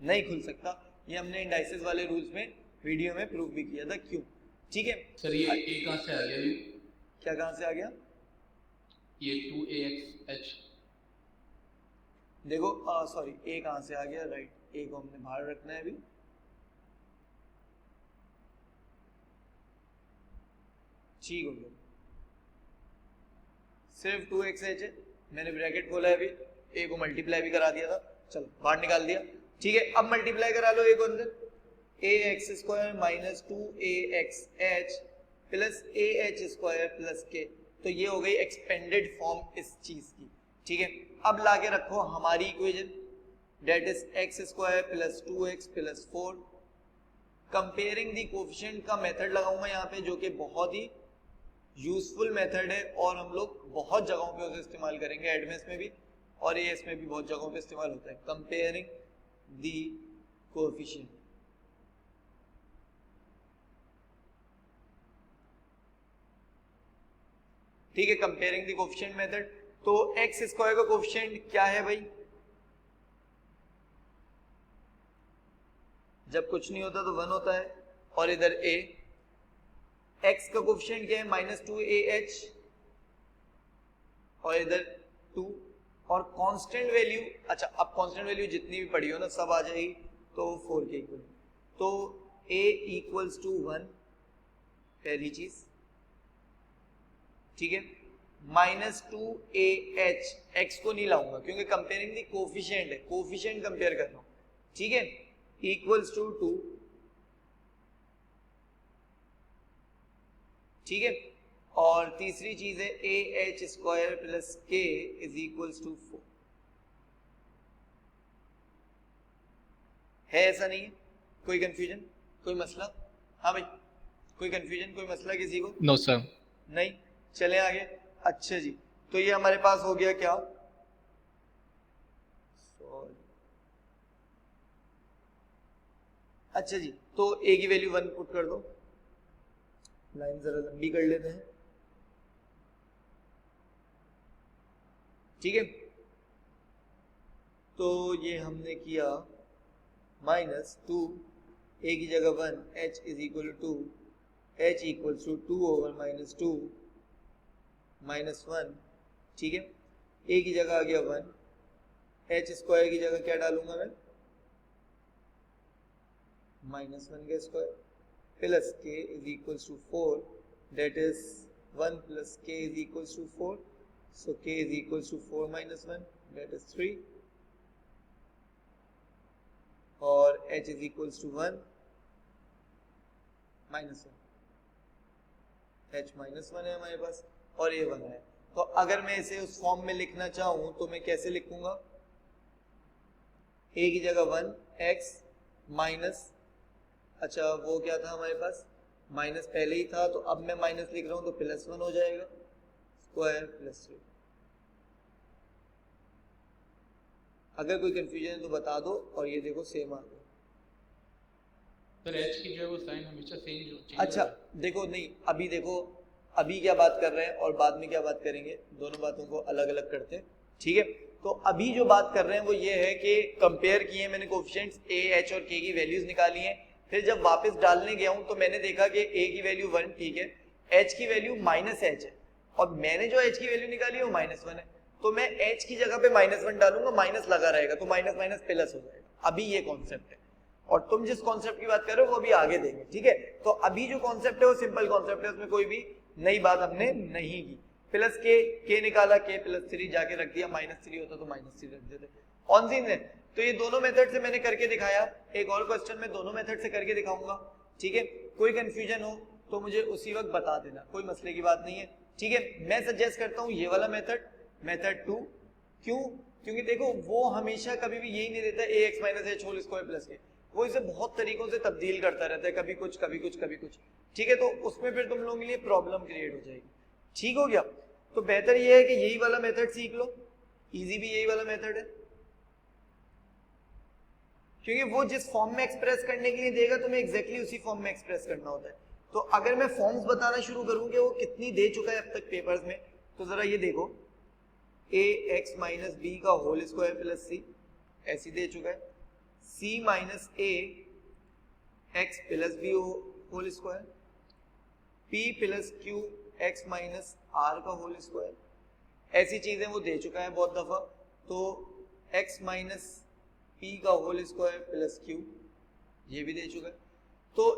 नहीं खुल सकता। ये हमने इंडाइसेस वाले रूल्स में वीडियो में प्रूव भी किया था क्यों। ठीक है
सर, ये a कहाँ से आ गया? ये
क्या कहाँ से आ गया?
ये 2axh,
देखो सॉरी a कहाँ से आ गया, राइट, a को हमने बाहर रखना है अभी। ठीक हो गया, सिर्फ 2xh है, मैंने ब्रैकेट खोला है अभी, a को मल्टीप्लाई भी करा दिया था, चलो बाहर निकाल दिया। ठीक है, अब मल्टीप्लाई करा लो a को अंदर, ax² - 2axh plus ah² plus k, तो ये हो गई एक्सपेंडेड फॉर्म इस चीज की। ठीक है, अब लाके रखो हमारी equation, that is x² + 2x + 4। Comparing the coefficient का मेथड लगाऊंगा यहाँ पे, जो कि बहुत ही यूजफुल मेथड है और हम लोग बहुत जगहों पे उसे इस्तेमाल करेंगे, एडमेस में भी और एएस में भी बहुत जगहों पे इस्तेमाल होता है, कंपेयरिंग दी कोफिशिएंट। ठीक है, कंपेयरिंग दी कोफिशिएंट मेथड। तो x² का कोफिशिएंट क्या है भाई? जब कुछ नहीं होता तो 1 होता है, और इधर a। x का कोफिशिएंट क्या है? -2ah, और इधर 2, और कांस्टेंट वैल्यू, अच्छा अब कांस्टेंट वैल्यू जितनी भी पड़ी हो ना सब आ जाएगी, तो 4 के इक्वल, तो a = 1 पहली चीज। ठीक है, -2ah, x को नहीं लाऊंगा क्योंकि कंपेयरिंग दी कोफिशिएंट है, कोफिशिएंट कंपेयर कर रहा हूं। ठीक है, = 2। ठीक है, और तीसरी चीज है ah² प्लस k = 4। है ऐसा नहीं है? कोई कंफ्यूजन, कोई मसला? हाँ भाई, कोई कंफ्यूजन, कोई मसला किसी को?
No sir.
नहीं, चले आगे। अच्छा जी, तो ये हमारे पास हो गया क्या? अच्छा जी, तो a की वैल्यू 1 पुट कर दो, लाइन जरा लंबी कर लेते हैं। ठीक है, तो ये हमने किया -2 a की जगह 1 h is equal to h equals to 2 over -2 -1, ठीक है। a की जगह आ गया 1, h स्क्वायर की जगह क्या डालूंगा मैं, -1 का square plus k is equals to 4, that is 1 plus k is equals to 4, so k is equals to 4 minus 1, that is 3, और h is equals to 1 minus 1, h minus 1 है हमारे पास और a 1 है। तो अगर मैं इसे उस फॉर्म में लिखना चाहूं तो मैं कैसे लिखूंगा, a की जगह 1 x माइनस, अच्छा वो क्या था हमारे पास, माइनस पहले ही था, तो अब मैं माइनस लिख रहा हूं तो +1 हो जाएगा, स्क्वायर प्लस 3। अगर कोई कंफ्यूजन है तो बता दो, और ये देखो सेम आ गया।
सर h की जो है वो साइन हमेशा चेंज
अच्छा देखो, नहीं अभी देखो, अभी क्या बात कर रहे हैं और बाद में क्या बात करेंगे, दोनों बातों को अलग अलग करते हैं, ठीक है। तो अभी जो बात कर रहे हैं वो ये है कि कंपेयर किए मैंने कोएफिशिएंट्स a, h और k की वैल्यूज निकाली हैं, फिर जब वापस डालने गया हूं तो मैंने देखा कि a की वैल्यू 1 ठीक है, h की वैल्यू -h है, और मैंने जो h की वैल्यू निकाली है वो -1 है, तो मैं h की जगह पे -1 डालूंगा, माइनस लगा रहेगा तो माइनस माइनस प्लस हो जाएगा। अभी ये कॉन्सेप्ट है, और तुम जिस कॉन्सेप्ट की बात कर रहे हो वो अभी आगे देंगे, ठीक है। तो अभी जो कॉन्सेप्ट है वो सिंपल कॉन्सेप्ट है, उसमें कोई भी नई बात हमने नहीं की। प्लस के निकाला, k +3 जाके रख दिया, -3 होता तो -3 रख देते, ऑन सीन है। तो ये दोनों मेथड से मैंने करके दिखाया, एक और क्वेश्चन में दोनों मेथड से करके दिखाऊंगा, ठीक है। कोई कंफ्यूजन हो तो मुझे उसी वक्त बता देना, कोई मसले की बात नहीं है, ठीक है। मैं सजेस्ट करता हूँ ये वाला मेथड 2, क्यों, क्योंकि देखो वो हमेशा कभी भी यही नहीं देता ax - h whole square plus k, वो इसे बहुत तरीकों से तब्दील करता रहता है, कभी कुछ कभी कुछ कभी कुछ, ठीक है। तो उसमें फिर तुम लोगों के लिए प्रॉब्लम क्रिएट हो जाएगी, ठीक हो गया। तो बेहतर ये है कि यही वाला मेथड सीख लो, इजी भी यही वाला मेथड है, क्योंकि वो जिस फॉर्म में एक्सप्रेस करने के लिए देगा तुम्हें एग्जैक्टली उसी फॉर्म में एक्सप्रेस करना होता है। तो अगर मैं फॉर्म्स बताना शुरू करूं कि वो कितनी दे चुका है अब तक पेपर्स में, तो जरा ये देखो, ax - b का होल स्क्वायर प्लस c ऐसी दे चुका है, c - a x plus b whole square, p plus q x minus r का होल स्क्वायर, ऐसी चीजें वो दे चुका है बहुत दफा। तो x माइनस p का होल स्क्वायर प्लस q ये भी दे चुका है। तो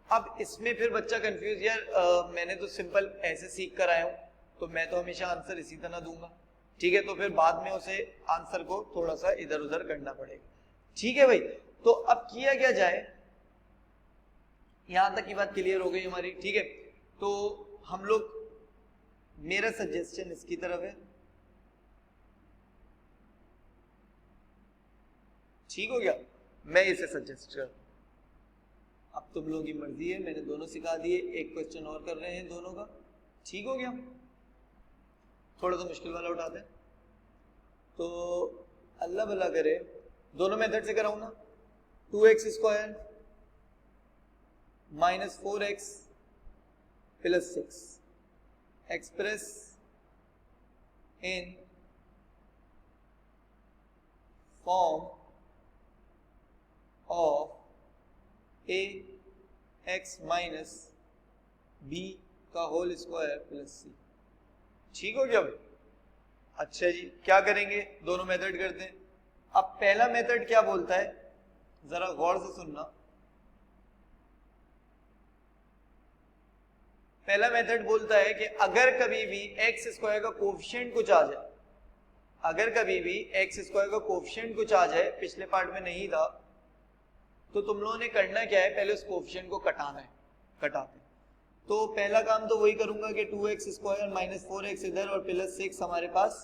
अब इसमें फिर बच्चा कंफ्यूज, यार मैंने तो सिंपल ऐसे सीख कर आया हूं, तो मैं तो हमेशा आंसर इसी तरह दूंगा, ठीक है। तो फिर बाद में उसे आंसर को थोड़ा सा इधर उधर करना पड़ेगा, ठीक है भाई। तो अब किया क्या जाए, यहां तक की बात क्लियर हो गई हमारी, ठीक है। तो हम लोग, मेरा सजेशन इसकी तरफ है, ठीक हो गया, मैं इसे सजेस्ट कर, अब तुम लोगों की मर्जी है, मैंने दोनों सिखा दिए, एक क्वेश्चन और कर रहे हैं दोनों का, ठीक हो गया। थोड़ा सा मुश्किल वाला उठाते हैं, तो अल्लाह भला करे, दोनों मेथड से कराऊं ना, 2x square -4x plus 6 express in form of ax minus b का होल स्क्वायर प्लस c, ठीक हो गया भाई। अच्छा जी, क्या करेंगे, दोनों मेथड करते हैं। अब पहला मेथड क्या बोलता है, जरा गौर से सुनना। पहला मेथड बोलता है कि अगर कभी भी एक्स स्क्वायर का कोएफिशिएंट कुछ आ जाए, अगर कभी भी एक्स स्क्वायर का कोएफिशिएंट कुछ आ जाए, पिछले पार्ट में नहीं था, तो तुम लोगों ने करना क्या है, पहले उस कोएफिशिएंट को कटाना है, कटाते हैं। तो पहला काम तो वही करूंगा कि 2x स्क्वायर माइनस 4x इधर और प्लस 6 हमारे पास,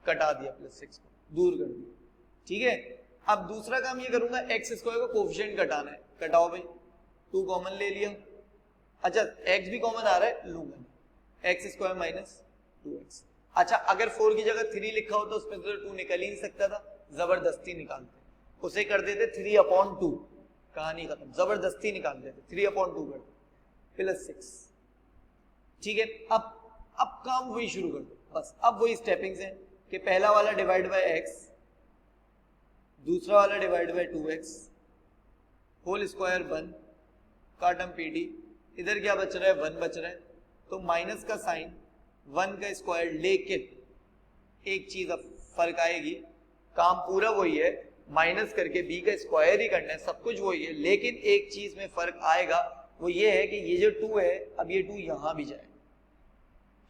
कटा दिया, प्लस 6 को दूर कर दिया, ठीक है। अब दूसरा काम ये करूंगा, एक्स स्क्वायर का कोएफिशिएंट कटाना है, कटाओ भाई, 2 कॉमन ले लिया, अच्छा x भी कॉमन आ रहा है, लूंगा, एक्स स्क्वायर माइनस 2x। अच्छा अगर 4 की जगह 3 लिखा होता उसमें तो 2 निकल ही नहीं सकता था, जबरदस्ती निकालते, उसे कर देते 3/2, कहानी खत्म, जबरदस्ती निकाल देते, 3/2 कर प्लस 6, ठीक है। अब काम वही शुरू कर दो, बस अब वही स्टेपिंग्स हैं कि पहला वाला डिवाइड बाय x, दूसरा वाला divide by 2x whole square 1 का टर्म PD, इधर क्या बच रहा है 1 बच रहा है, तो माइनस का साइन 1 का स्क्वायर, लेकिन एक चीज अब फर्क आएगी, काम पूरा वही है, माइनस करके b का स्क्वायर ही करना है, सब कुछ वही है, लेकिन एक चीज में फर्क आएगा, वो ये है कि ये जो 2 है अब ये 2 यहां भी जाए,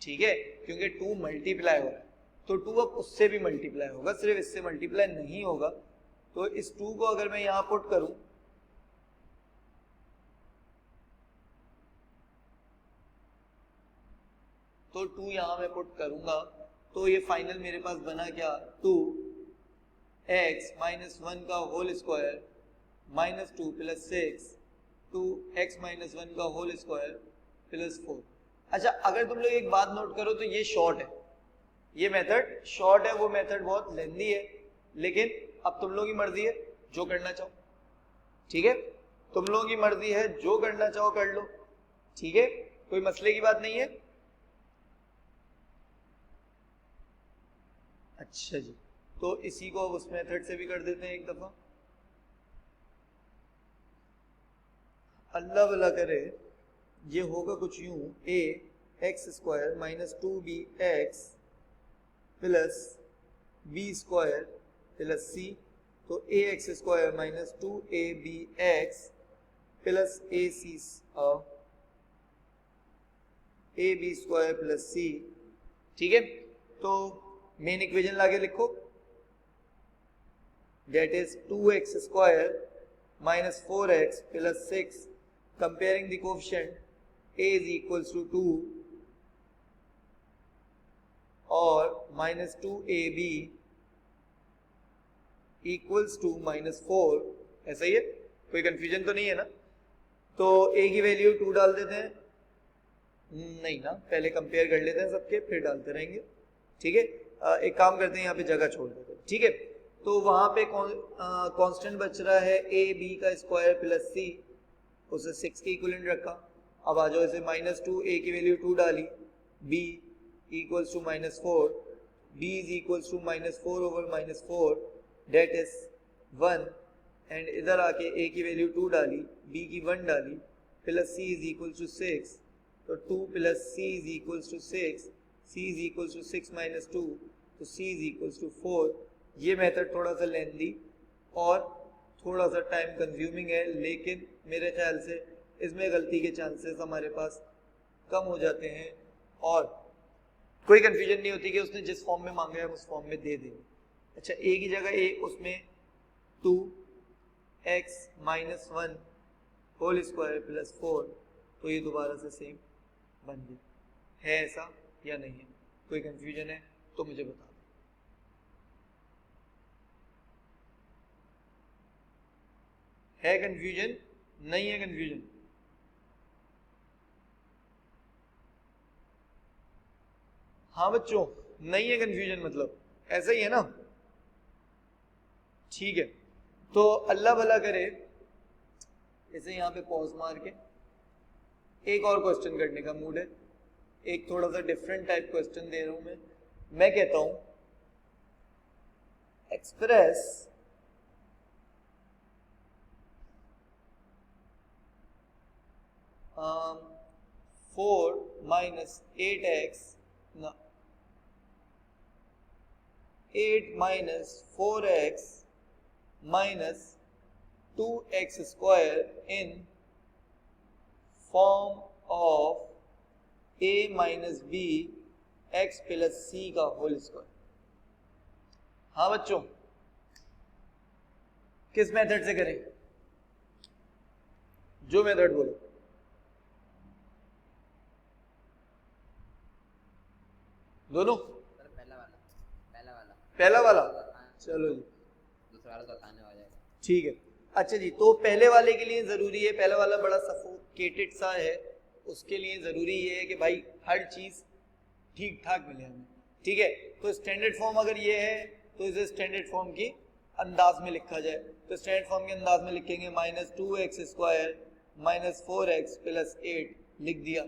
ठीक है, क्योंकि 2 मल्टीप्लाई हो रहा है, तो 2 अब उससे भी मल्टीप्लाई होगा, सिर्फ इससे मल्टीप्लाई नहीं होगा। तो इस 2 को अगर मैं यहां पुट करूं तो 2 यहां मैं पुट करूंगा तो ये फाइनल मेरे पास बना क्या, 2x माइनस 1 का whole square minus 2 plus 6, 2x minus 1 का होल स्क्वायर प्लस 4। अच्छा, अगर तुम लोग एक बात नोट करो तो ये शॉर्ट है, ये मेथड शॉर्ट है, वो मेथड बहुत लेंदी है, लेकिन अब तुम लोगों की मर्जी है जो करना चाहो, ठीक है, तुम लोगों की मर्जी है जो करना चाहो कर लो, ठीक है, कोई मसले की बात नहीं है। अच्छा जी, तो इसी को अब उस मेथड से भी कर देते हैं एक दफा। अल्लाह भला करे, ये होगा कुछ यूं, a x square minus 2b x plus b square plus c, तो a x square minus 2ab x plus ab square plus c, ठीक है। तो मेन इक्वेशन लाके लिखो, that is 2x square minus 4x plus 6, comparing the coefficient a is equals to 2 और minus 2ab equals to minus 4, ऐसा ही है, कोई कंफ्यूजन तो नहीं है ना। तो a की वैल्यू 2 डाल देते हैं, नहीं ना, पहले कंपेयर कर लेते हैं सबके फिर डालते रहेंगे, ठीक है। एक काम करते हैं, यहाँ पे जगह छोड़ देते हैं, ठीक है। तो वहां पे कांस्टेंट बच रहा है a b का स्क्वायर प्लस c, उसे 6 के इक्विवेलेंट रखा। अब आ जाओ, इसे माइनस 2, a की वैल्यू 2 डाली, b equals to minus 4, b is equals to minus 4 over minus 4, that is 1, and इधर आके a की वैल्यू 2 डाली, b की 1 डाली, plus c is equals to 6, तो 2 plus c is equals to 6, c is equals to 6 minus 2, तो c is equals to 4। ये method थोड़ा सा लेंदी और थोड़ा सा टाइम कंज्यूमिंग है, लेकिन मेरे ख्याल से इसमें गलती के चांसेस हमारे पास कम हो जाते हैं और कोई कंफ्यूजन नहीं होती कि उसने जिस फॉर्म में मांगा है उस फॉर्म में दे देंगे। अच्छा, a की जगह a, उसमें 2x minus 1 whole square plus 4, तो ये दोबारा से सेम बन गया, है ऐसा या नहीं है? कोई कंफ्यूजन है तो मुझे बता दो। है कंफ्यूजन? नहीं है कंफ्यूजन? हाँ बच्चों, नहीं है कंफ्यूजन, मतलब ऐसा ही है ना, ठीक है। तो अल्लाह भला करे, इसे यहाँ पे पॉज मार के एक और क्वेश्चन करने का मूड है, एक थोड़ा सा डिफरेंट टाइप क्वेश्चन दे रहा हूं मैं कहता हूं express four minus 8x, 8 minus 4x minus 2x square in form of a minus b x plus c का होल स्क्वायर। हाँ बच्चों, किस मेथड से करें? जो मेथड बोलो। दोनों? पहला वाला चलो जी,
दूसरा वाला तो आने वाला है,
ठीक है। अच्छा जी, तो पहले वाले के लिए जरूरी है, पहला वाला बड़ा सफोकेटेड सा है, उसके लिए जरूरी ये है कि भाई हर चीज ठीक ठाक मिले हमें, ठीक है। तो स्टैंडर्ड फॉर्म अगर ये है तो इसे स्टैंडर्ड फॉर्म की अंदाज में लिखा जाए, तो स्टैंडर्ड फॉर्म के अंदाज में लिखेंगे minus 2x square minus 4x plus 8, लिख दिया,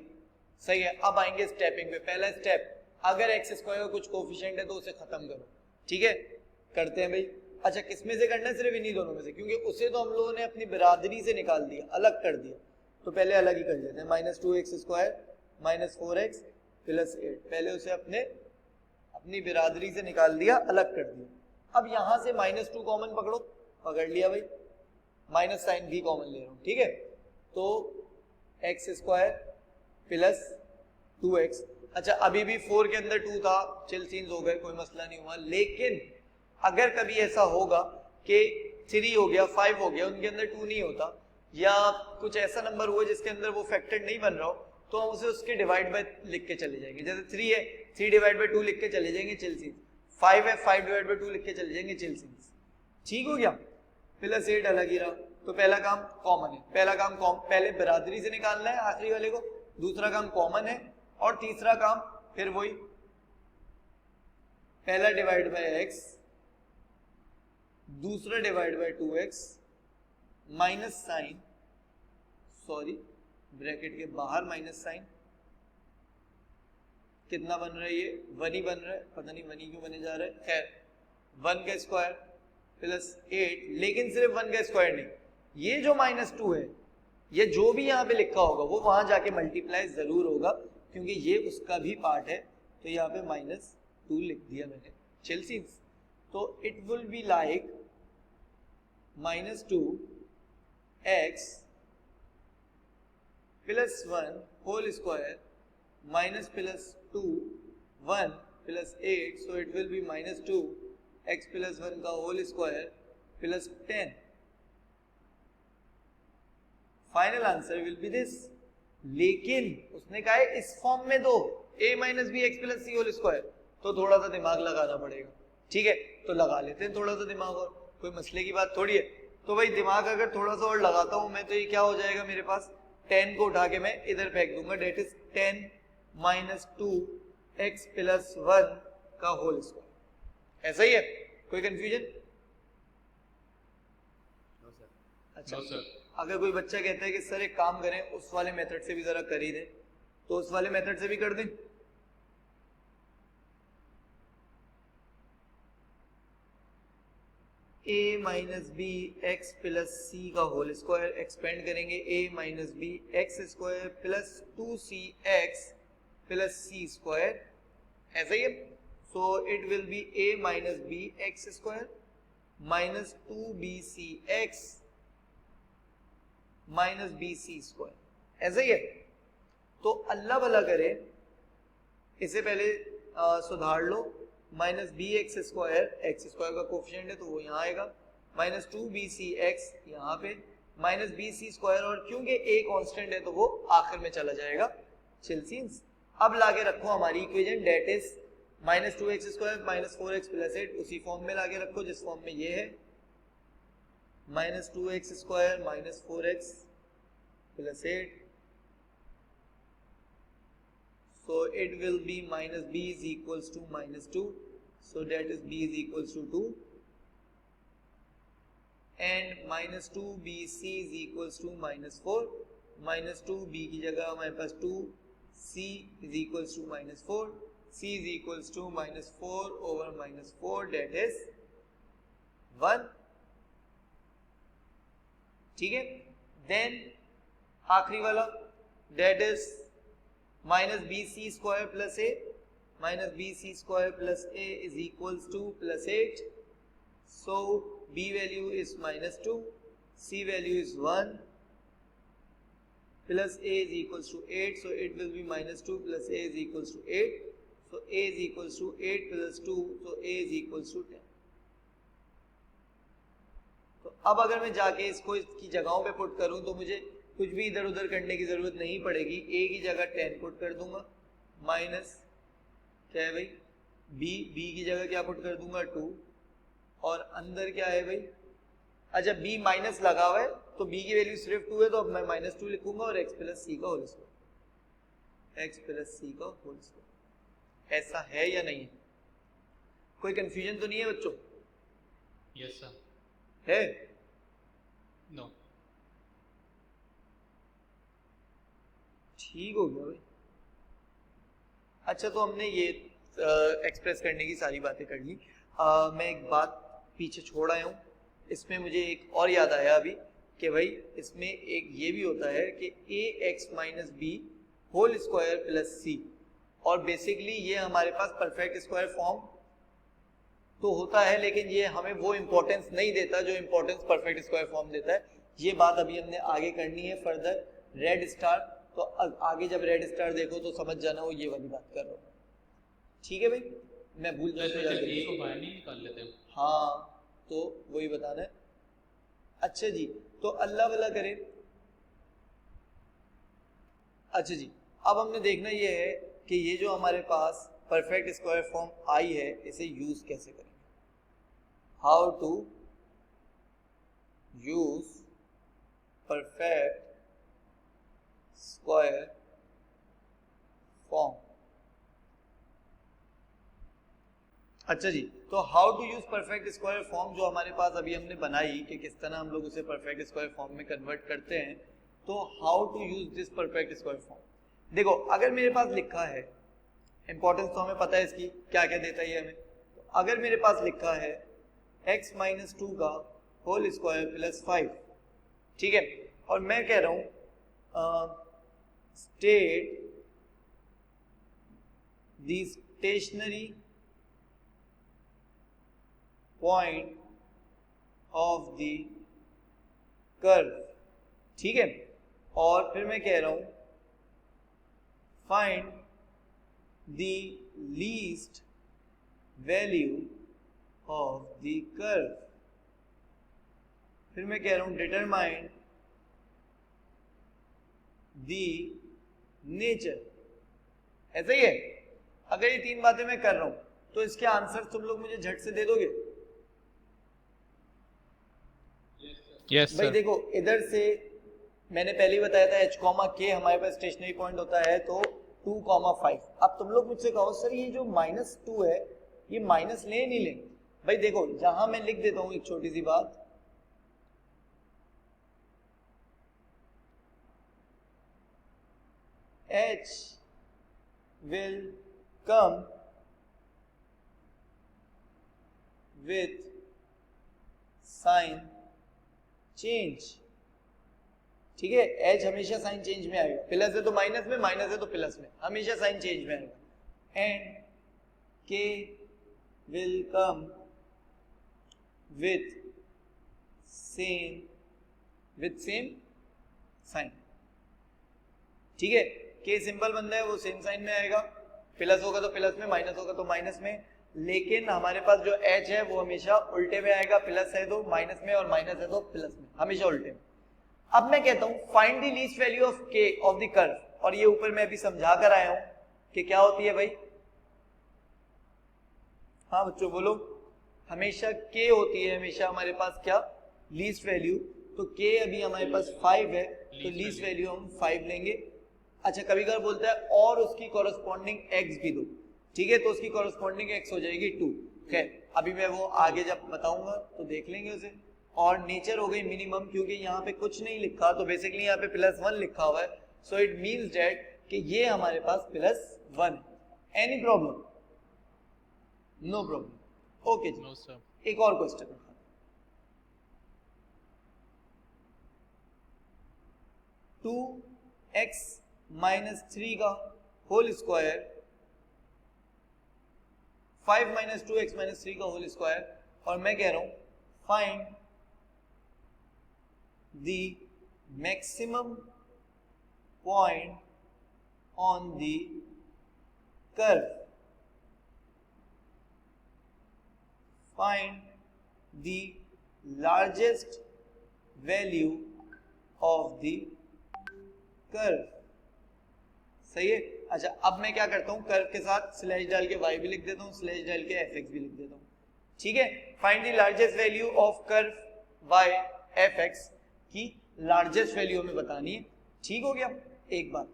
सही है। अब आएंगे स्टेपिंग पे। पहला स्टेप, अगर एक्स स्क्वायर का कुछ कोफिशिएंट है तो उसे खत्म करो, ठीक है, करते हैं भाई। अच्छा किसमें से करना है, सिर्फ इन्हीं दोनों में से, क्योंकि उसे तो हम लोगों ने अपनी बिरादरी से निकाल दिया, अलग कर दिया, तो पहले अलग ही कर लेते हैं। -2x² - 4x + 8, पहले उसे अपनी बिरादरी से निकाल दिया, अलग कर दिया। अब यहां से -2 कॉमन पकड़ो, पकड़ लिया भाई, माइनस साइन भी कॉमन ले रहा हूं, ठीक है, तो x² + 2x। अच्छा अभी भी 4 के अंदर 2 था, चिल सीन्स हो गए, कोई मसला नहीं हुआ, लेकिन अगर कभी ऐसा होगा कि 3 हो गया, 5 हो गया, उनके अंदर 2 नहीं होता, या कुछ ऐसा नंबर हुआ जिसके अंदर वो फैक्टर नहीं बन रहा हो, तो हम उसे उसके डिवाइड बाय लिख के चले जाएंगे। जैसे 3 है, 3/2 लिख के चले जाएंगे, चिल सीन्स। 5 है, 5/2 लिख के चले जाएंगे, चिल सीन्स। ठीक हो गया, +8 अलग ही रहा। तो पहला काम कॉमन है, पहले बिरादरी से निकालना है आखिरी वाले को, दूसरा काम कॉमन है, और तीसरा काम फिर वही, पहला डिवाइड बाय x, दूसरा divide by 2x, minus sign, sorry bracket के बाहर माइनस साइन, कितना बन रहा है ये, 1 ही बन रहा है, पता नहीं 1 ही क्यों बने जा रहा है, खैर 1 का स्क्वायर +8, लेकिन सिर्फ 1 का स्क्वायर नहीं, ये जो -2 है, ये जो भी यहाँ पे लिखा होगा वो वहां जाके मल्टीप्लाई जरूर होगा, क्योंकि ये उसका भी पार्ट है, तो यहाँ पे -2 लिख दिया मैंने, चिल सीन्स। तो it will be like -2x + 1 whole square -+2 1 + 8, so it will be -2x + 1 का whole square +10। Final answer will be this. लेकिन उसने कहा है इस फॉर्म में दो, a - bx + c whole square, तो थोड़ा सा दिमाग लगाना पड़ेगा, ठीक है, तो लगा लेते हैं थोड़ा सा दिमाग, और कोई मसले की बात थोड़ी है। तो भाई दिमाग अगर थोड़ा सा और लगाता हूं मैं, तो ये क्या हो जाएगा मेरे पास, 10 को उठा के मैं इधर फेंक दूंगा, डेट इज 10 - 2x + 1 का होल स्क्वायर। ऐसा ही है, कोई कंफ्यूजन? अच्छा
No, sir.
अगर कोई बच्चा कहता है कि सर एक काम करें, उस वाले मेथड से भी जरा कर ही दें, तो उस वाले मेथड से भी कर दें। a - bx + c का होल स्क्वायर, एक्सपेंड करेंगे a - bx² + 2cx + c square, ऐसा ही है। So it will B a - bx² - 2bcx - bc², ऐसा ही है। तो अल्लाह भला करे, इसे पहले सुधार लो, -bx² x² का कोफिशिएंट है तो वो यहाँ आएगा, -2bcx यहाँ पे, -bc², और क्योंकि a कांस्टेंट है तो वो आखिर में चला जाएगा, चिल सीन्स। अब लाके रखो हमारी equation, that is -2x² - 4x + 8, उसी फॉर्म में लाके रखो जिस फॉर्म में ये है, -2x² - 4x + 8, so it will be -b is equals to -2, so that is b is equals to 2, and -2bc is equals to -4, -2b की जगह हमारे पास 2, c is equals to -4, c is equals to -4 over -4, that is 1, ठीक है। Then आखिरी वाला, date is -bc² + a, -bc² + a is equals to +8, so b value is -2, c value is 1, plus a is equals to 8, so it will be -2 plus a is equals to 8, so a is equals to 8 plus 2, so a is equals to 10। तो अब अगर मैं जाके इसको इसकी जगहों पे put करूं तो मुझे कुछ भी इधर उधर करने की जरूरत नहीं पड़ेगी, a की जगह 10 पुट कर दूंगा, माइनस क्या है भाई b की जगह क्या पुट कर दूंगा 2, और अंदर क्या है भाई, अच्छा b माइनस लगा हुआ है तो b की वैल्यू सिर्फ 2 है, तो अब मैं -2 लिखूंगा और x + c का होल स्क्वायर, x + c का होल स्क्वायर। ऐसा है या नहीं है? कोई कंफ्यूजन तो नहीं है बच्चों?
Yes sir.
है?
नो।
ठीक हो गया भाई। अच्छा तो हमने ये एक्सप्रेस करने की सारी बातें कर ली। मैं एक बात पीछे छोड़ आया हूँ। इसमें मुझे एक और याद आया अभी कि भाई इसमें एक ये भी होता है कि ax minus b whole square plus c, और बेसिकली ये हमारे पास परफेक्ट स्क्वायर फॉर्म तो होता है, लेकिन ये हमें वो इंपॉर्टेंस नहीं देता जो इंपॉर्टेंस परफेक्ट स्क्वायर फॉर्म देता है। ये बात अभी हमने आगे करनी है फर्दर। रेड स्टार, तो आगे जब रेड स्टार देखो तो समझ जाना वो ये वाली बात कर रहा हूँ। ठीक है भाई, मैं भूल
तो
जाता
ए को बाहर नहीं निकाल लेते हम?
हाँ, तो वही बताना है। अच्छा जी, तो अल्लाह भला करे। अच्छा जी, अब हमने देखना ये है कि ये जो हमारे पास परफेक्ट स्क्वायर फॉर्म आई है इसे यूज कैसे करेंगे। How to use perfect square form. अच्छा जी, तो how to use perfect square form जो हमारे पास अभी हमने बनाई कि किस तरह हम लोग उसे परफेक्ट स्क्वायर फॉर्म में कन्वर्ट करते हैं। तो how to use this perfect square form, देखो अगर मेरे पास लिखा है, इंपॉर्टेंस तो हमें पता है इसकी क्या क्या देता है ये हमें। तो अगर मेरे पास लिखा है x माइनस 2 का होल स्क्वायर प्लस 5, ठीक है, और मैं कह रहा हूं state the stationary point of the curve, ठीक है, और फिर मैं कह रहा हूं find the least value of the curve, फिर मैं कह रहा हूं डिटरमाइन द नेचर। ऐसा ही है। अगर ये तीन बातें मैं कर रहा हूं तो इसके आंसर तुम लोग मुझे झट से दे दोगे?
यस
भाई
सर।
देखो, इधर से मैंने पहले ही बताया था h कॉमा के हमारे पास स्टेशनरी पॉइंट होता है, तो 2,5। अब तुम लोग मुझसे कहो सर ये जो -2 है ये माइनस ले नहीं ले? भाई देखो यहां मैं लिख देता हूं एक छोटी सी बात, h will come with sign change, ठीक है, h हमेशा साइन चेंज में आएगा, प्लस है तो माइनस में, माइनस है तो प्लस में, हमेशा साइन चेंज में आएगा। And k will come with same sign, ठीक है, k सिंपल बनता है वो सेम साइन में आएगा, प्लस होगा तो प्लस में, माइनस होगा तो माइनस में, लेकिन हमारे पास जो h है वो हमेशा उल्टे में आएगा, प्लस है तो माइनस में और माइनस है तो प्लस में, हमेशा उल्टे में। अब मैं कहता हूं find the least value of k of the curve, और ये ऊपर मैं अभी समझा कर आया हूं कि क्या होती है भाई। हाँ बच्चों बोलो, हमेशा k होती है, हमेशा हमारे पास क्या, लीस्ट वैल्यू। तो k अभी हमारे पास 5 है तो लीस्ट वैल्यू हम 5 लेंगे। अच्छा, कभी कभार बोलता है और उसकी कॉरेस्पॉन्डिंग x भी दो, ठीक है, तो उसकी कॉरेस्पॉन्डिंग x हो जाएगी 2। खैर अभी मैं वो आगे जब बताऊंगा तो देख लेंगे उसे। और नेचर हो गई मिनिमम, क्योंकि यहाँ पे कुछ नहीं लिखा तो बेसिकली यहाँ पे +1 लिखा हुआ है, सो इट मींस दैट कि ये हमारे पास +1। Any problem? No problem. Okay जी,
नो सर।
एक और क्वेश्चन, 2x माइनस 3 का whole square, 5 minus 2x minus 3 का होल स्क्वायर, और मैं कह रहा हूं find the maximum point on the curve, find the largest value of the curve. सही है। अच्छा, अब मैं क्या करता हूं, कर्व के साथ स्लैश डाल के y भी लिख देता हूं, स्लैश डाल के fx भी लिख देता हूं, ठीक है। Find the largest value of curve y fx की लार्जेस्ट वैल्यू हमें बतानी है, ठीक हो गया। एक बात,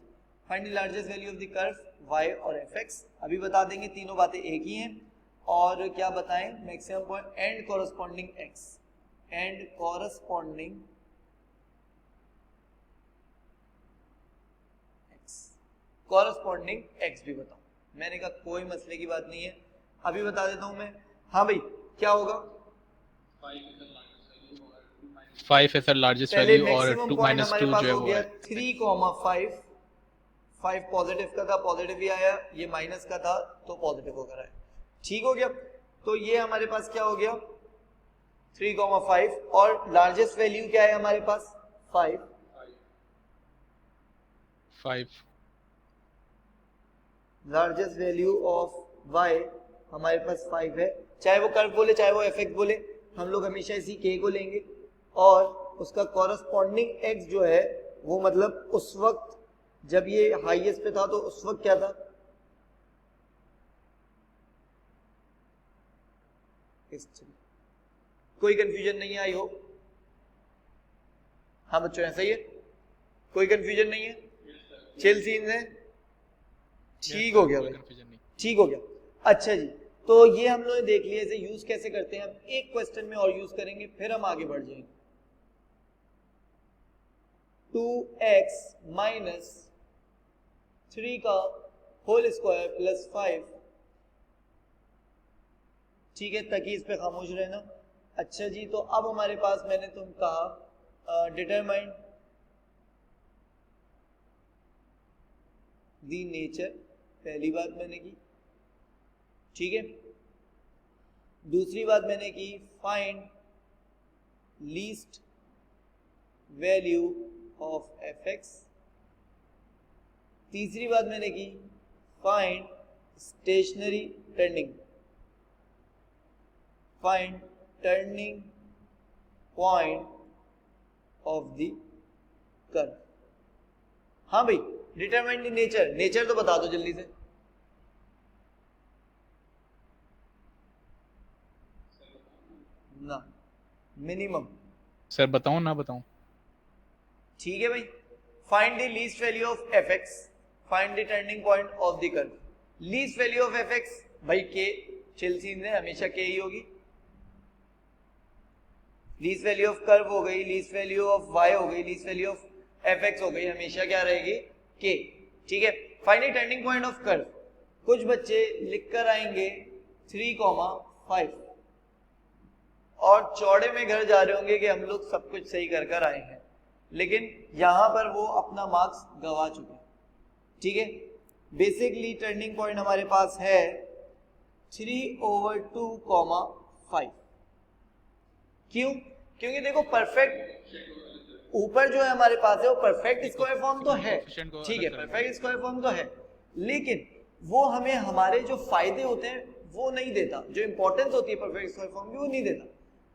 find the largest value of the curve y और fx अभी बता देंगे, तीनों बातें एक ही हैं। और क्या बताएं, maximum point and corresponding x, and corresponding corresponding x भी बताओ। मैंने कहा कोई मसले की बात नहीं है, अभी बता देता हूं मैं। हाँ भाई, क्या होगा,
5 is the largest
पहले
value और
मैक्सिमम
2
पॉइंट
minus
हमारे
2
पास
जो है
हो
वो
गया
है
3,5 5 पॉजिटिव का था, पॉजिटिव भी आया, ये माइनस का था तो पॉजिटिव होकर आया। ठीक हो गया। तो ये हमारे पास क्या हो गया 3,5 और लार्जेस्ट वैल्यू क्या है हमारे पास 5।
5
लार्जेस्ट वैल्यू ऑफ y हमारे पास 5 है, चाहे वो कर्व बोले चाहे वो fx बोले, हम लोग हमेशा इसी k को लेंगे और उसका कॉरस्पॉन्डिंग x जो है वो मतलब उस वक्त जब ये हाईएस्ट पे था तो उस वक्त क्या था कोई कंफ्यूजन नहीं है आई होप। हाँ बच्चों ऐसा ही है, कोई कंफ्यूजन नहीं है, चिल सीन है, ठीक हो गया भाई,
confusion नहीं।
ठीक हो गया। अच्छा जी, तो ये हम लोग देख लिया इसे यूज कैसे करते हैं। हम एक क्वेश्चन में और यूज करेंगे फिर हम आगे बढ़ जाएंगे। 2x माइनस 3 का होल स्क्वायर प्लस 5, ठीक है, ताकि इस पे खामोश रहना। अच्छा जी, तो अब हमारे पास मैंने तुम कहा डिटरमाइन दी नेचर, पहली बात मैंने की, ठीक है। दूसरी बात मैंने की find least value of fx। तीसरी बात मैंने की find stationary turning, find turning point of the curve. हाँ भाई, डिटरमाइन द नेचर, नेचर तो बता दो जल्दी से। ना मिनिमम
सर बताऊं ना बताऊं?
ठीक है भाई, find the least value of fx, find the turning point of the curve. Least value of fx भाई k, चिल सीन है, हमेशा k ही होगी। लीस्ट वैल्यू ऑफ कर्व हो गई, लीस्ट वैल्यू ऑफ y हो गई, लीस्ट वैल्यू ऑफ fx हो गई, हमेशा क्या रहेगी k, ठीक है। Find the turning point of curve, कुछ बच्चे लिखकर आएंगे 3,5 और चौड़े में घर जा रहे होंगे कि हम लोग सब कुछ सही कर कर आए हैं, लेकिन यहां पर वो अपना मार्क्स गवा चुके हैं, ठीक है। बेसिकली टर्निंग पॉइंट हमारे पास है 3/2,5। क्यों? क्योंकि देखो परफेक्ट ऊपर जो है हमारे पास है वो परफेक्ट स्क्वायर फॉर्म तो है, ठीक है, परफेक्ट स्क्वायर फॉर्म तो है, लेकिन वो हमें हमारे जो फायदे होते हैं वो नहीं देता, जो इंपॉर्टेंस होती है परफेक्ट स्क्वायर फॉर्म की वो नहीं देता।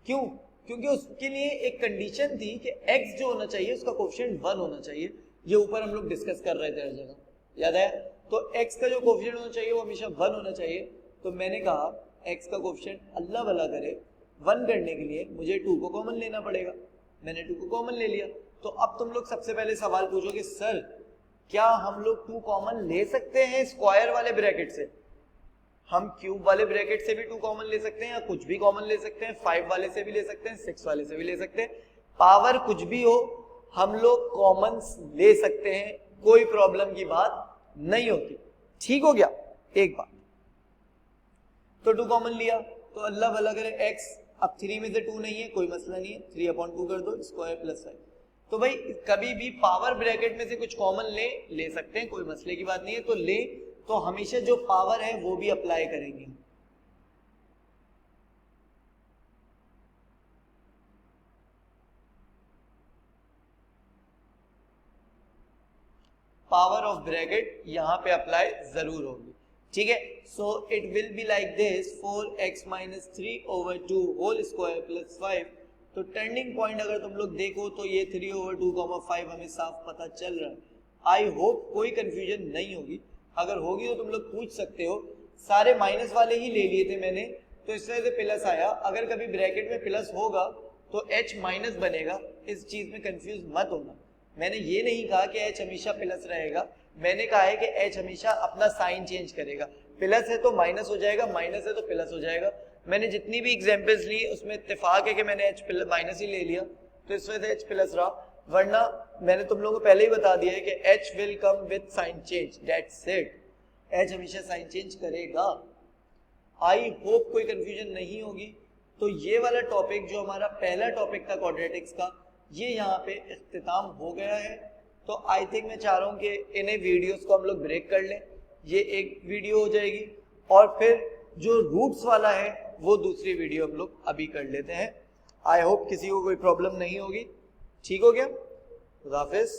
क्यों? क्योंकि उसके लिए एक कंडीशन थी कि x जो होना चाहिए उसका कोएफिशिएंट 1 होना चाहिए। ये ऊपर हम लोग डिस्कस कर रहे थे हर जगह, याद है? तो x का जो कोएफिशिएंट होना चाहिए वो हमेशा 1 होना चाहिए। तो मैंने कहा x का कोएफिशिएंट अल्लाह भला करे 1 करने के लिए मुझे 2 को कॉमन लेना पड़ेगा, मैंने 2 को कॉमन ले लिया। तो अब तुम लोग सबसे पहले सवाल पूछोगे सर क्या हम लोग 2 कॉमन ले सकते हैं स्क्वायर वाले ब्रैकेट से? हम क्यूब वाले ब्रैकेट से भी 2 कॉमन ले सकते हैं या कुछ भी कॉमन ले सकते हैं, 5 वाले से भी ले सकते हैं, 6 वाले से भी ले सकते हैं, पावर कुछ भी हो हम लोग कॉमन ले सकते हैं, कोई प्रॉब्लम की बात नहीं होती, ठीक हो गया। एक बात तो 2 कॉमन लिया तो अल्लाह भला करे x, अब 3 में से 2 नहीं है कोई मसला नहीं है, 3/2 कर दो स्क्वायर प्लस 5। तो भाई कभी भी पावर ब्रैकेट में से कुछ कॉमन ले सकते हैं, कोई मसले की बात नहीं है, तो ले, तो हमेशा जो पावर है वो भी अप्लाई करेंगे। पावर ऑफ ब्रैकेट यहां पे अप्लाई जरूर होगी, ठीक है। So it will be like this 4x minus 3/2 whole square plus 5। तो टर्निंग पॉइंट अगर तुम लोग देखो तो ये 3/2,5 हमें साफ पता चल रहा है। आई होप कोई कंफ्यूजन नहीं होगी, अगर होगी तो तुम लोग पूछ सकते हो। सारे माइनस वाले ही ले लिए थे मैंने, तो इस वजह से प्लस आया। अगर कभी ब्रैकेट में प्लस होगा तो h माइनस बनेगा, इस चीज में कंफ्यूज मत होना। मैंने ये नहीं कहा कि h हमेशा प्लस रहेगा, मैंने कहा है कि h हमेशा अपना साइन चेंज करेगा। प्लस है तो माइनस हो जाएगा, माइनस है तो प्लस हो जाएगा। मैंने जितनी भी एग्जांपल्स ली उसमें इत्तेफाक है कि मैंने h माइनस ही ले लिया, तो इस वजह से h प्लस रहा, वरना मैंने तुम लोगों को पहले ही बता दिया है कि h will come with sign change, that's it. h हमेशा साइन चेंज करेगा। आई होप कोई कंफ्यूजन नहीं होगी। तो ये वाला टॉपिक जो हमारा पहला टॉपिक था क्वाड्रेटिक्स का, ये यहाँ पे इख्तिताम हो गया है। तो आई थिंक मैं चाह रहा हूँ कि इन्हें वीडियोस को हम लोग ब्रेक कर लें, ये एक वीडियो हो जाएगी और फिर जो रूट्स वाला है वो दूसरी वीडियो हम लोग अभी कर लेते हैं। आई होप किसी को कोई प्रॉब्लम नहीं होगी। ठीक हो गया? खुदा हाफिज़।